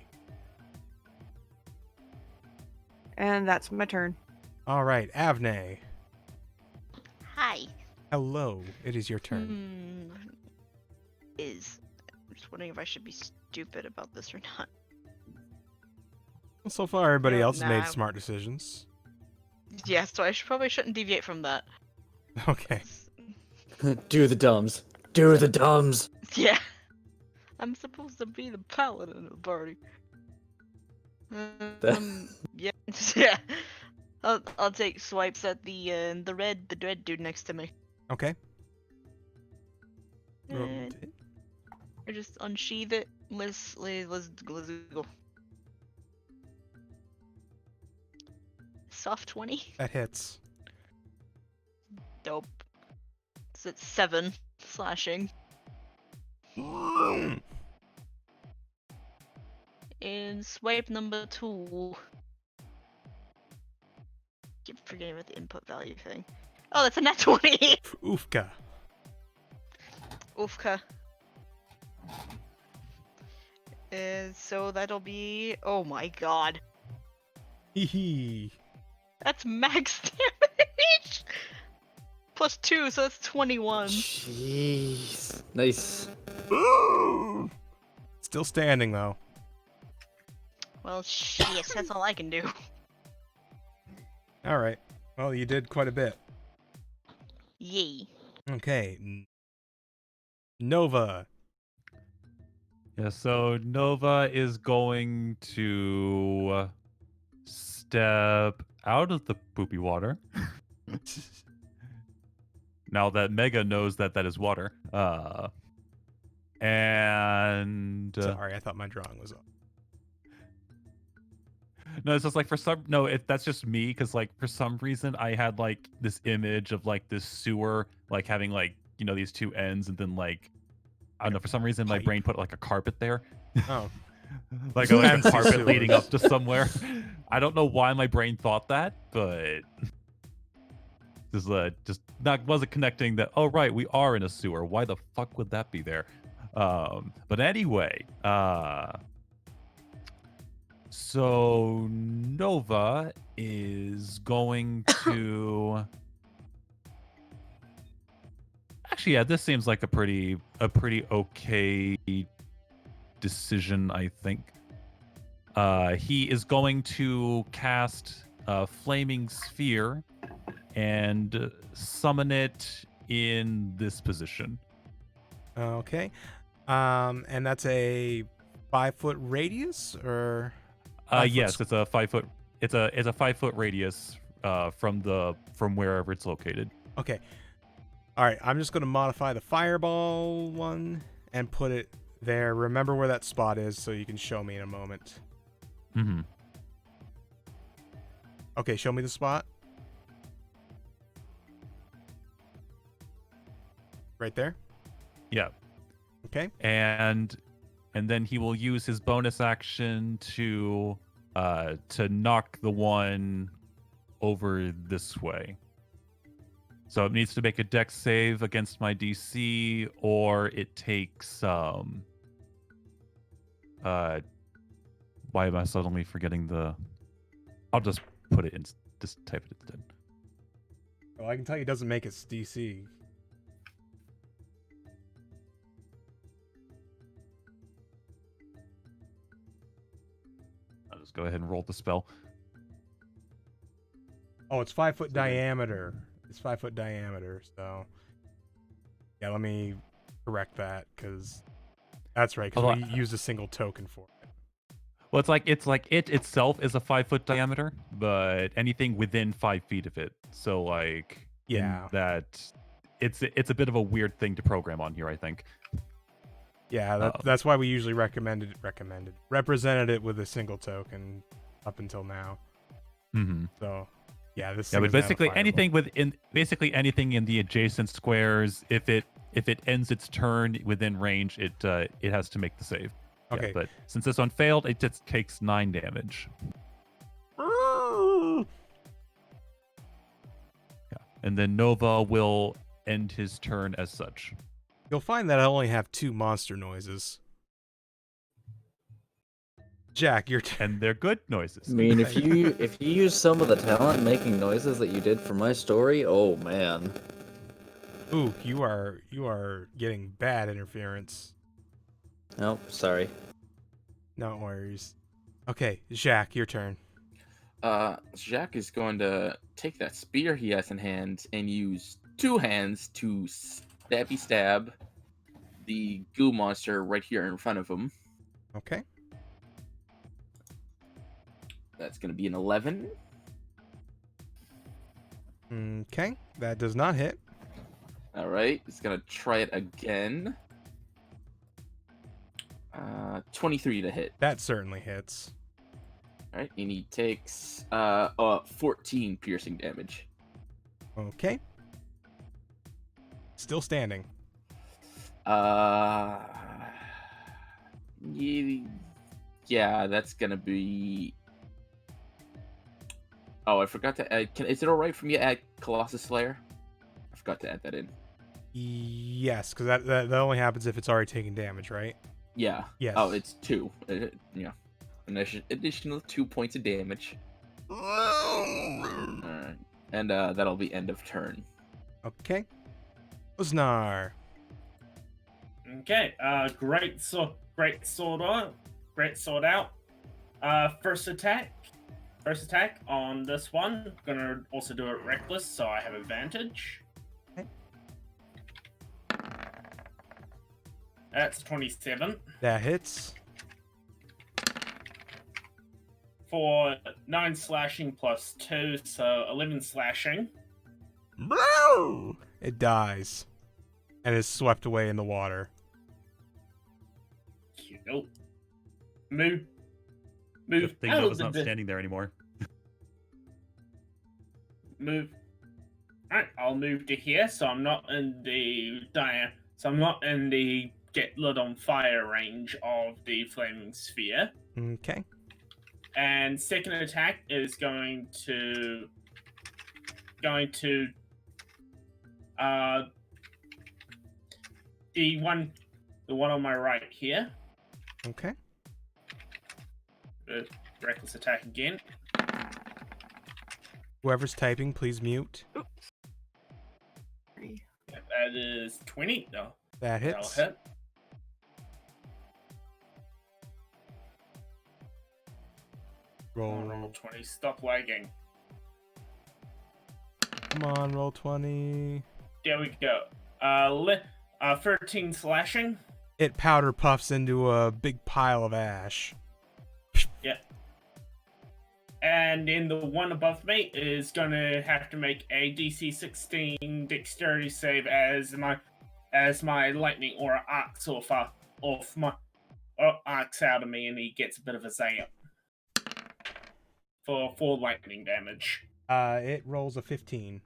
And that's my turn. All right, Avne. Hi. Hello. It is your turn. I'm just wondering if I should be stupid about this or not. Well, so far, everybody No, else has made nah. smart decisions. Yeah, so I probably shouldn't deviate from that. Okay. Do the dumbs. Do the dumbs. Yeah. I'm supposed to be the paladin of the party. Yeah. Yeah. I'll take swipes at the red dude next to me. Okay. And I just unsheath it. Let's go. Soft 20. That hits. Dope. So it's 7 slashing. And swipe number 2. Keep forgetting about the input value thing. Oh, that's a nat 20! Oofka. Oofka. So that'll be... Oh my god. Hee hee. That's max damage! Plus 2, so that's 21. Jeez. Nice. Still standing though. Well, shit, that's all I can do. All right. Well, you did quite a bit. Yay. Okay. Nova. Yeah, so Nova is going to step out of the poopy water. Now that Mega knows that that is water. And Sorry, I thought my drawing was up. no, it's just like that's just me because like for some reason I had like this image of like this sewer like having like these two ends and then like I don't know for some reason my pipe. brain put like a carpet there. Oh. like a Fancy carpet leading up sewers. to somewhere. I don't know why my brain thought that, but just not wasn't connecting that. Oh right, we are in a sewer. Why the fuck would that be there? But anyway, so Nova is going to. Actually, yeah, this seems like a pretty okay decision, I think. He is going to cast a flaming sphere and summon it in this position. Okay. And that's a 5-foot radius or 5 foot Yes, it's a 5 foot. It's a 5 foot radius from wherever it's located. Okay. All right, I'm just going to modify the fireball one and put it there. Remember where that spot is so you can show me in a moment. Mm-hmm. Okay, show me the spot. Right there? Yeah. Okay. And then he will use his bonus action to knock the one over this way. So it needs to make a dex save against my DC, or it takes why am I suddenly forgetting the? I'll just put it in. Just type it instead. Well, I can tell you it doesn't make its DC. I'll just go ahead and roll the spell. Oh, it's 5 foot diameter. It's 5 foot diameter, so yeah, let me correct that because that's right, because we used a single token for it. Well, it's like it itself is a 5 foot diameter, but anything within 5 feet of it. So like, Yeah, that it's a bit of a weird thing to program on here, I think. Yeah, that's why we usually represented it with a single token up until now. Mm-hmm. So yeah, this. Yeah, thing but is now a basically fireball. anything in the adjacent squares, if it ends its turn within range, it has to make the save. Okay. Yeah, but since this one failed, it just takes 9 damage. Yeah. And then Nova will end his turn as such. You'll find that I only have 2 monster noises. Jack, your turn. And they're good noises. I mean, if you use some of the talent making noises that you did for my story, oh man. Ooh, you are getting bad interference. Oh, sorry. No worries. Okay, Jack, your turn. Jack is going to take that spear he has in hand and use 2 hands to stabby stab the goo monster right here in front of him. Okay. That's going to be an 11. Okay, that does not hit. All right, he's going to try it again. 23 to hit. That certainly hits. All right, and he takes 14 piercing damage. Okay. Still standing. Yeah, that's gonna be. Oh, I forgot to add. Is it all right for me to add Colossus Slayer? I forgot to add that in. Yes, because that only happens if it's already taking damage, right? Yeah. Yes. Oh, it's 2. Yeah. An additional 2 points of damage. Alright. And that'll be end of turn. Okay. Uznar. Okay. Great sword out. First attack. First attack on this one. Gonna also do it reckless, so I have advantage. Okay. That's 27 That hits. for 9 slashing plus 2, so 11 slashing. It dies and is swept away in the water. Cute. Move Good thing out Nova's of not the standing there anymore. move. Alright, I'll move to here, so I'm not in the get lit on fire range of the flaming sphere. Okay. And second attack is going to the one on my right here. Okay. Reckless attack again. Whoever's typing, please mute. Yeah, that is 20. No, That that'll hits. hit. Roll. Roll 20. Stop lagging. Come on, roll 20. There we go. 13 slashing. It powder puffs into a big pile of ash. Yeah. And then the one above me is gonna have to make a DC 16 dexterity save as my lightning aura arcs off arcs out of me, and he gets a bit of a zap for 4 lightning damage. It rolls a 15.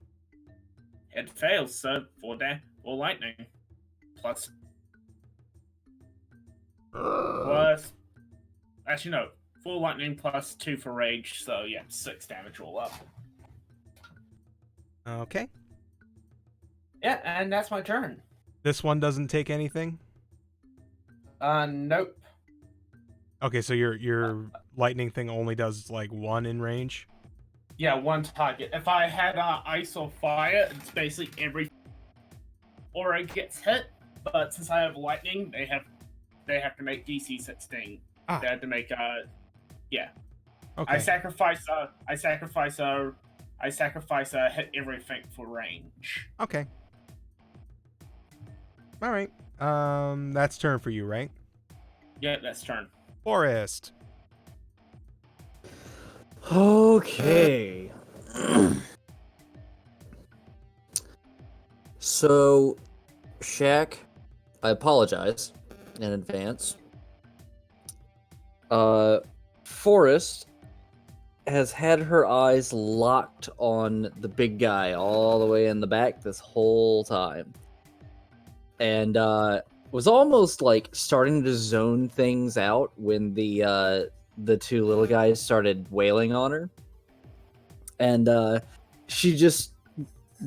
It fails, so 4 lightning plus. Actually, no. 4 lightning plus 2 for rage, so yeah, 6 damage all up. Okay. Yeah, and that's my turn. This one doesn't take anything? Nope. Okay, so your lightning thing only does like 1 in range? Yeah, 1 target. If I had ice or fire, it's basically every aura gets hit. But since I have lightning, they have to make DC 16. They have to make yeah. Okay. I sacrifice hit everything for range. Okay. All right. That's turn for you, right? Yeah, that's turn. Forest. Okay. So, Shaq, I apologize in advance. Forrest has had her eyes locked on the big guy all the way in the back this whole time. And was almost like starting to zone things out when the 2 little guys started wailing on her. And she just,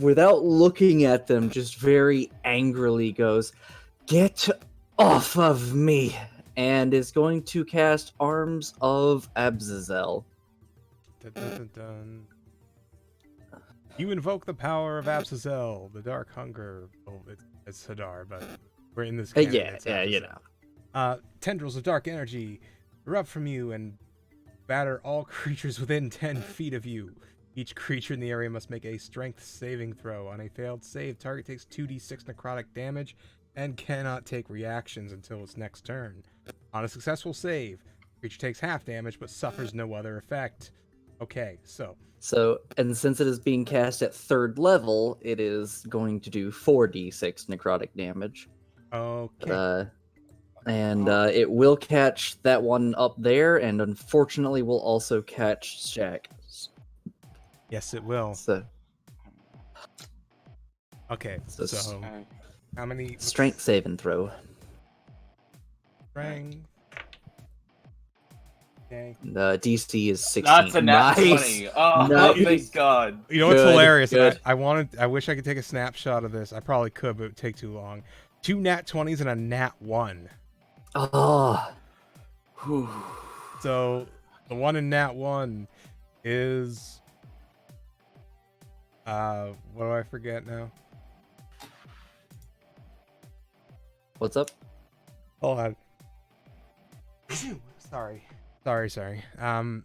without looking at them, just very angrily goes, "Get off of me!" and is going to cast Arms of Abzazel. Dun, dun, dun, dun. You invoke the power of Abzazel, the dark hunger. Oh, it's Hadar, but we're in this canon. It's you Abzazel. know. Tendrils of dark energy erupt from you and batter all creatures within 10 feet of you. Each creature in the area must make a strength saving throw. On a failed save, target takes 2d6 necrotic damage and cannot take reactions until its next turn. On a successful save, creature takes half damage but suffers no other effect. Okay, so, and since it is being cast at 3rd level, it is going to do 4d6 necrotic damage. okay. And it will catch that one up there, and unfortunately will also catch Shaq. Yes, it will. So, Okay, so how many? strength saving throw. Strength. Okay. DC is 16. That's a nat Nice. 20. Oh, Nice. thank God. You know what's Good, hilarious? good. I wish I could take a snapshot of this. I probably could, but it would take too long. 2 nat 20s and a nat 1. Oh. So the one in nat 1 is what do I forget now? What's up? Hold on. Sorry. Sorry.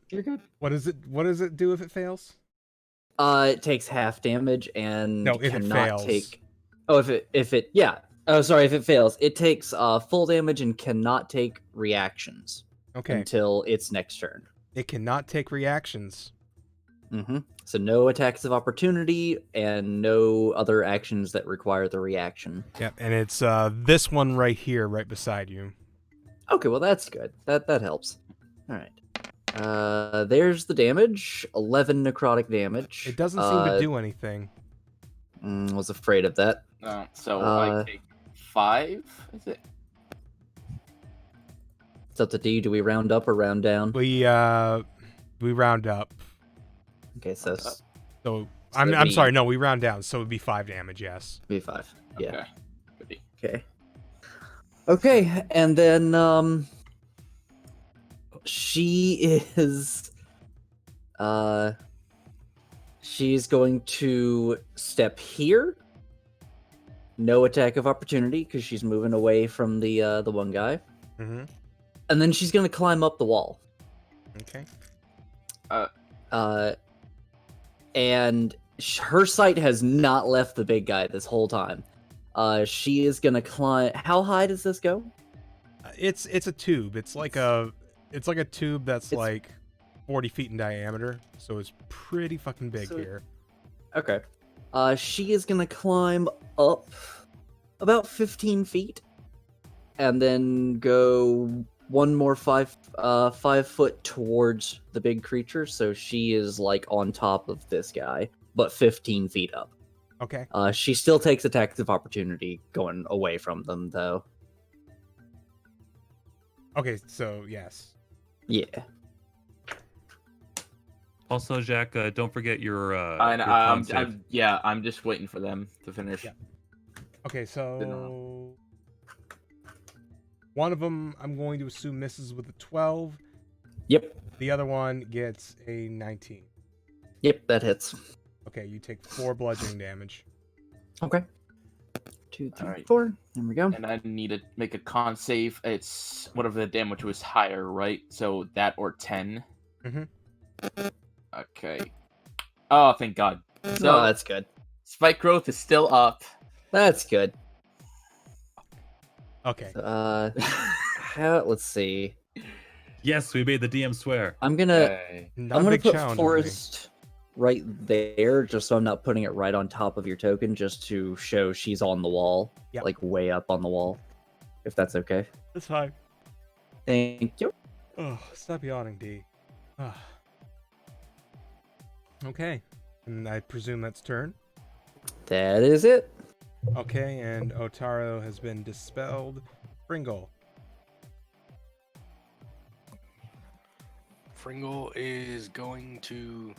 You're good. What does it do if it fails? It takes half damage and No, if it cannot fails. take. Oh, if it yeah. Oh, sorry. If it fails, it takes full damage and cannot take reactions Okay. until its next turn. It cannot take reactions. Mm-hmm. So no attacks of opportunity and no other actions that require the reaction. Yep, and it's this one right here, right beside you. Okay, well that's good. That helps. All right. There's the damage. 11 necrotic damage. It doesn't seem to do anything. Was afraid of that. So I take 5. Is it? It's up to you. Do we round up or round down? We round up. Okay, so I'm sorry. No, we round down. So it'd be 5 damage. Yes. Be 5. Yeah. Okay. Okay, and then she is she's going to step here. No attack of opportunity because she's moving away from the one guy. Mm-hmm. And then she's gonna climb up the wall. Okay. And her sight has not left the big guy this whole time. She is gonna climb. How high does this go? It's a tube. It's like a tube that's like 40 feet in diameter. So it's pretty fucking big here. Okay. She is gonna climb up about 15 feet, and then go one more 5 foot towards the big creature. So she is like on top of this guy, but 15 feet up. Okay. She still takes attacks of opportunity going away from them, though. Okay, so yes. Yeah. Also, Jack, don't forget your. I'm just waiting for them to finish. Yeah. Okay, so one of them I'm going to assume misses with a 12. Yep. The other one gets a 19. Yep, that hits. Okay, you take 4 bludgeoning damage. Okay. 2, 3, Alright. 4. There we go. And I need to make a con save. It's whatever the damage was higher, right? So that or 10. Mm-hmm. Okay. Oh, thank God. So that's good. Spike growth is still up. That's good. Okay. Let's see. Yes, we made the DM swear. I'm gonna Not a big put challenge for me. forest right there, just so I'm not putting it right on top of your token, just to show she's on the wall, Yep. like way up on the wall, if that's okay. That's fine. Thank you. Oh, stop yawning, D. Ah. Okay. And I presume that's turn. That is it. Okay, and Otaro has been dispelled. Pringle. Fringle is going to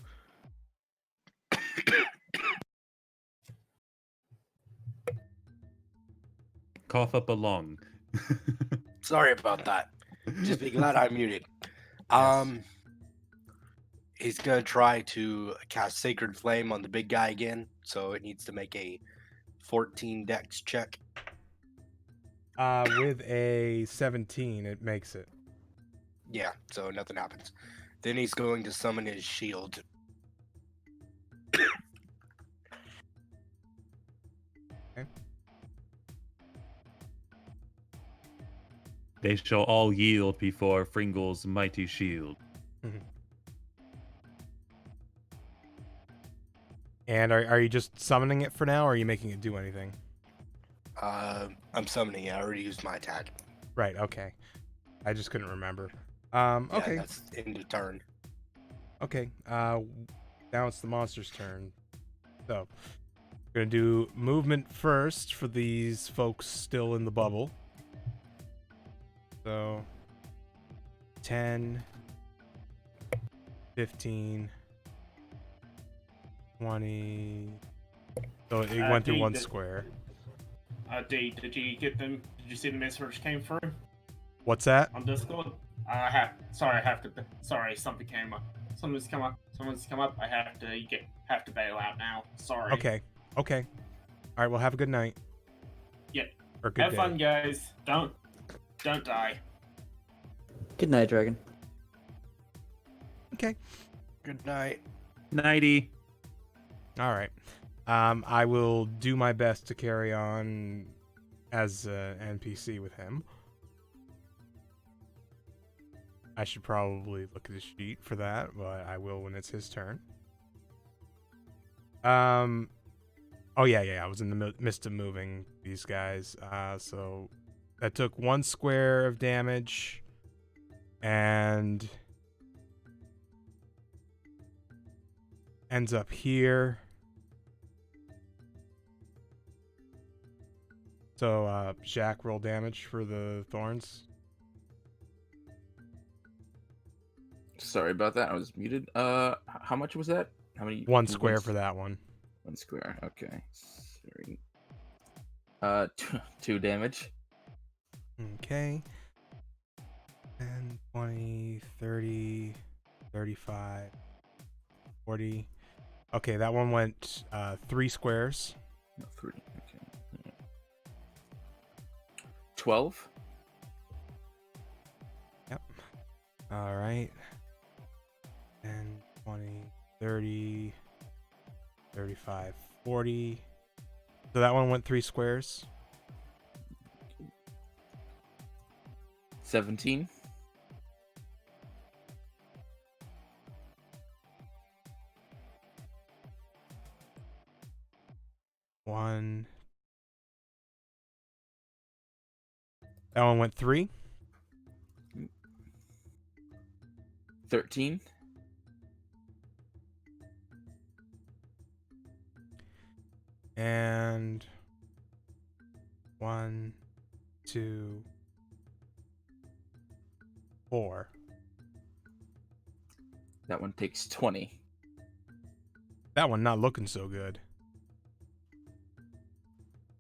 Cough up a lung. Sorry about that. Just be glad I muted. He's gonna try to cast Sacred Flame on the big guy again, so it needs to make a 14 Dex check. With a 17, it makes it. Yeah, so nothing happens. Then he's going to summon his shield. They shall all yield before Fringle's mighty shield. And are you just summoning it for now, or are you making it do anything? I'm summoning it. I already used my attack. Right, okay. I just couldn't remember. Yeah, Okay. that's end of turn. Okay. Now it's the monster's turn. So, we're going to do movement first for these folks still in the bubble. So, 10, 15, 20. So it went through one square. D, did you get them? Did you see the message came through What's that? on Discord? Sorry, something came up. Someone's come up. I have to bail out now. Sorry. Okay. All right, well, have a good night. Yep. Or good Have day. fun, guys. Don't die. Good night, Dragon. Okay. Good night. Nighty. All right. I will do my best to carry on as an NPC with him. I should probably look at his sheet for that, but I will when it's his turn. Oh yeah. I was in the midst of moving these guys. So that took 1 square of damage, and ends up here. So, Jack, roll damage for the thorns. Sorry about that. I was muted. How much was that? How many? 1 square for that one. 1 square. Okay. Sorry. 2 damage. Okay. 10, 20, 30, 35, 40. Okay, that one went 3 squares. No, 3. Okay. 12. Yep. All right. 10, 20, 30, 35, 40. So that one went 3 squares. 17. 1. That one went 3. 13. And 1, 2, 4. That one takes 20. That one not looking so good.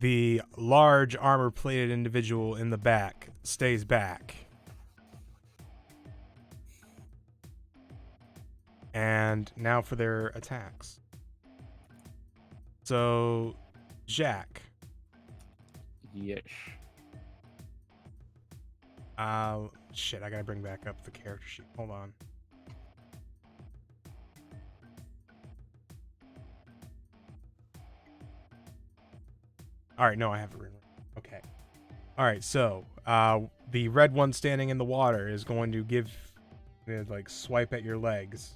The large armor-plated individual in the back stays back. And now for their attacks. So, Jack. Yes. Shit, I gotta bring back up the character sheet. Hold on. Alright, no, I have it written. Okay. Alright, so, the red one standing in the water is going to like, swipe at your legs.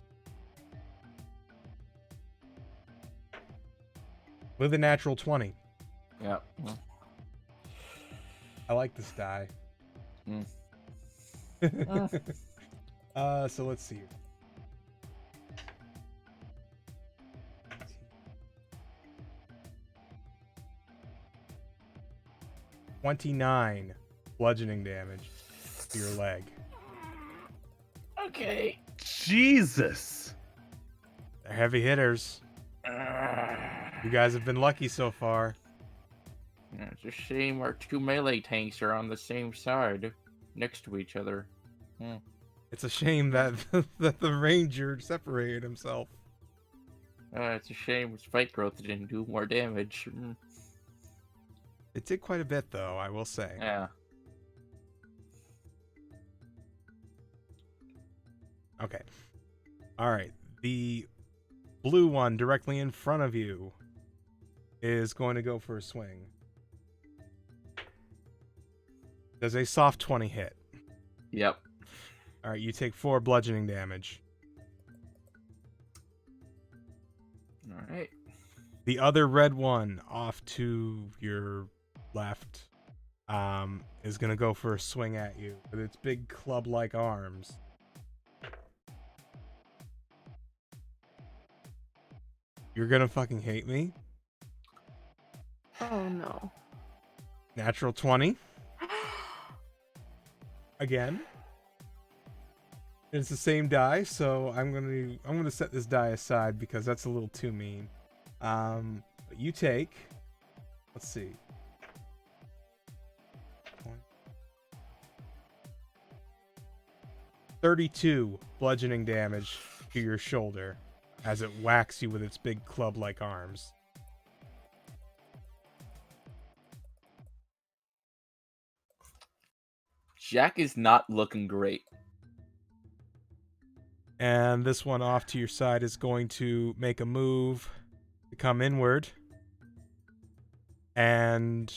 With a natural 20. Yeah. I like this die. So let's see. 29 bludgeoning damage to your leg. Okay. Jesus. They're heavy hitters. You guys have been lucky so far. Yeah, it's a shame our 2 melee tanks are on the same side, next to each other. It's a shame that that the ranger separated himself. It's a shame Spike Growth didn't do more damage. It did quite a bit, though, I will say. Yeah. Okay. Alright. The blue one directly in front of you is going to go for a swing. Does a soft 20 hit? Yep. Alright, you take 4 bludgeoning damage. Alright. The other red one off to your left is going to go for a swing at you with its big club-like arms. You're going to fucking hate me? Oh no. Natural 20. Again. It's the same die, so I'm gonna set this die aside because that's a little too mean. But you take, let's see, 32 bludgeoning damage to your shoulder as it whacks you with its big club-like arms. Jack is not looking great. And this one off to your side is going to make a move to come inward. And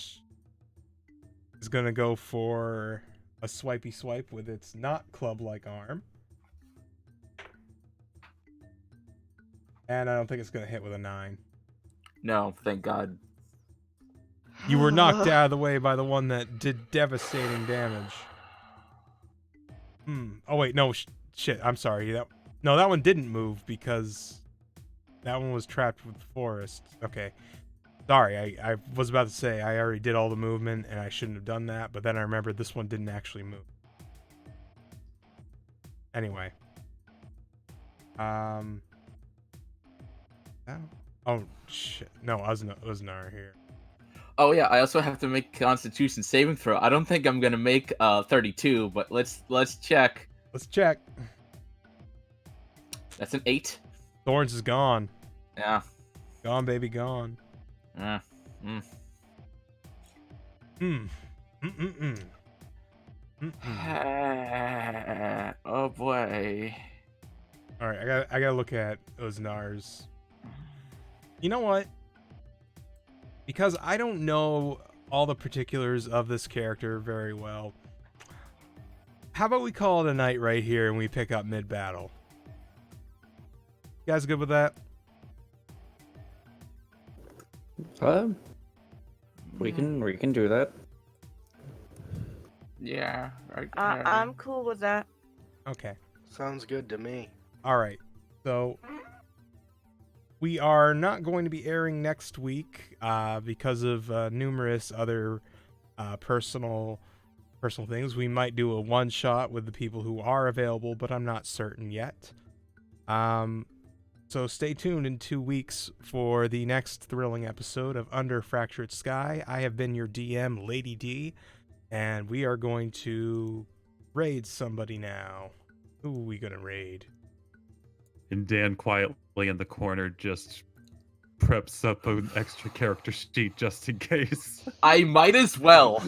is going to go for a swipey swipe with its not club-like arm. And I don't think it's going to hit with a 9. No, thank God. You were knocked out of the way by the one that did devastating damage. Oh, wait, no, shit, I'm sorry. That one didn't move because that one was trapped with the forest. Okay. Sorry, I was about to say I already did all the movement and I shouldn't have done that, but then I remembered this one didn't actually move. Anyway. Oh, shit. No, Uznar here. Oh yeah, I also have to make Constitution saving throw. I don't think I'm gonna make 32, but let's check. Let's check. That's an 8. Thorns is gone. Yeah. Gone, baby, gone. Oh boy. All right, I gotta look at Uznar's. You know what? Because I don't know all the particulars of this character very well, how about we call it a night right here and we pick up mid-battle? You guys good with that? We can do that. Yeah. I'm cool with that. Okay. Sounds good to me. All right. So we are not going to be airing next week because of numerous other personal things. We might do a one-shot with the people who are available, but I'm not certain yet. So stay tuned in 2 weeks for the next thrilling episode of Under Fractured Sky. I have been your DM, Lady D, and we are going to raid somebody now. Who are we going to raid? And Dan quietly in the corner just preps up an extra character sheet just in case. I might as well.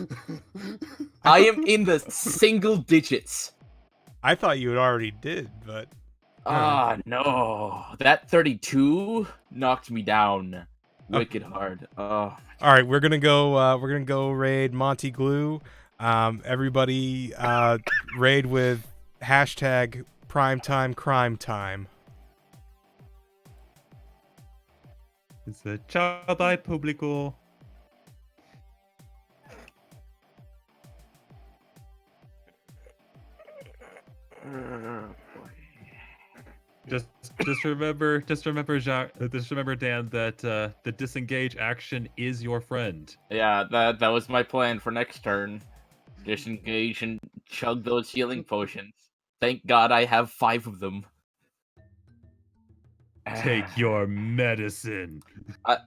I am in the single digits. I thought you had already did, but no. That 32 knocked me down wicked hard. Oh. All right, we're gonna go raid Monty Glue. Everybody raid with hashtag primetime crime time. It's a ciao bye pubblico. Just remember, Dan, that the disengage action is your friend. Yeah, that was my plan for next turn. Disengage and chug those healing potions. Thank God I have 5 of them. Take your medicine.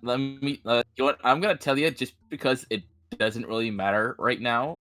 Let me. You know what? I'm gonna tell you just because it doesn't really matter right now.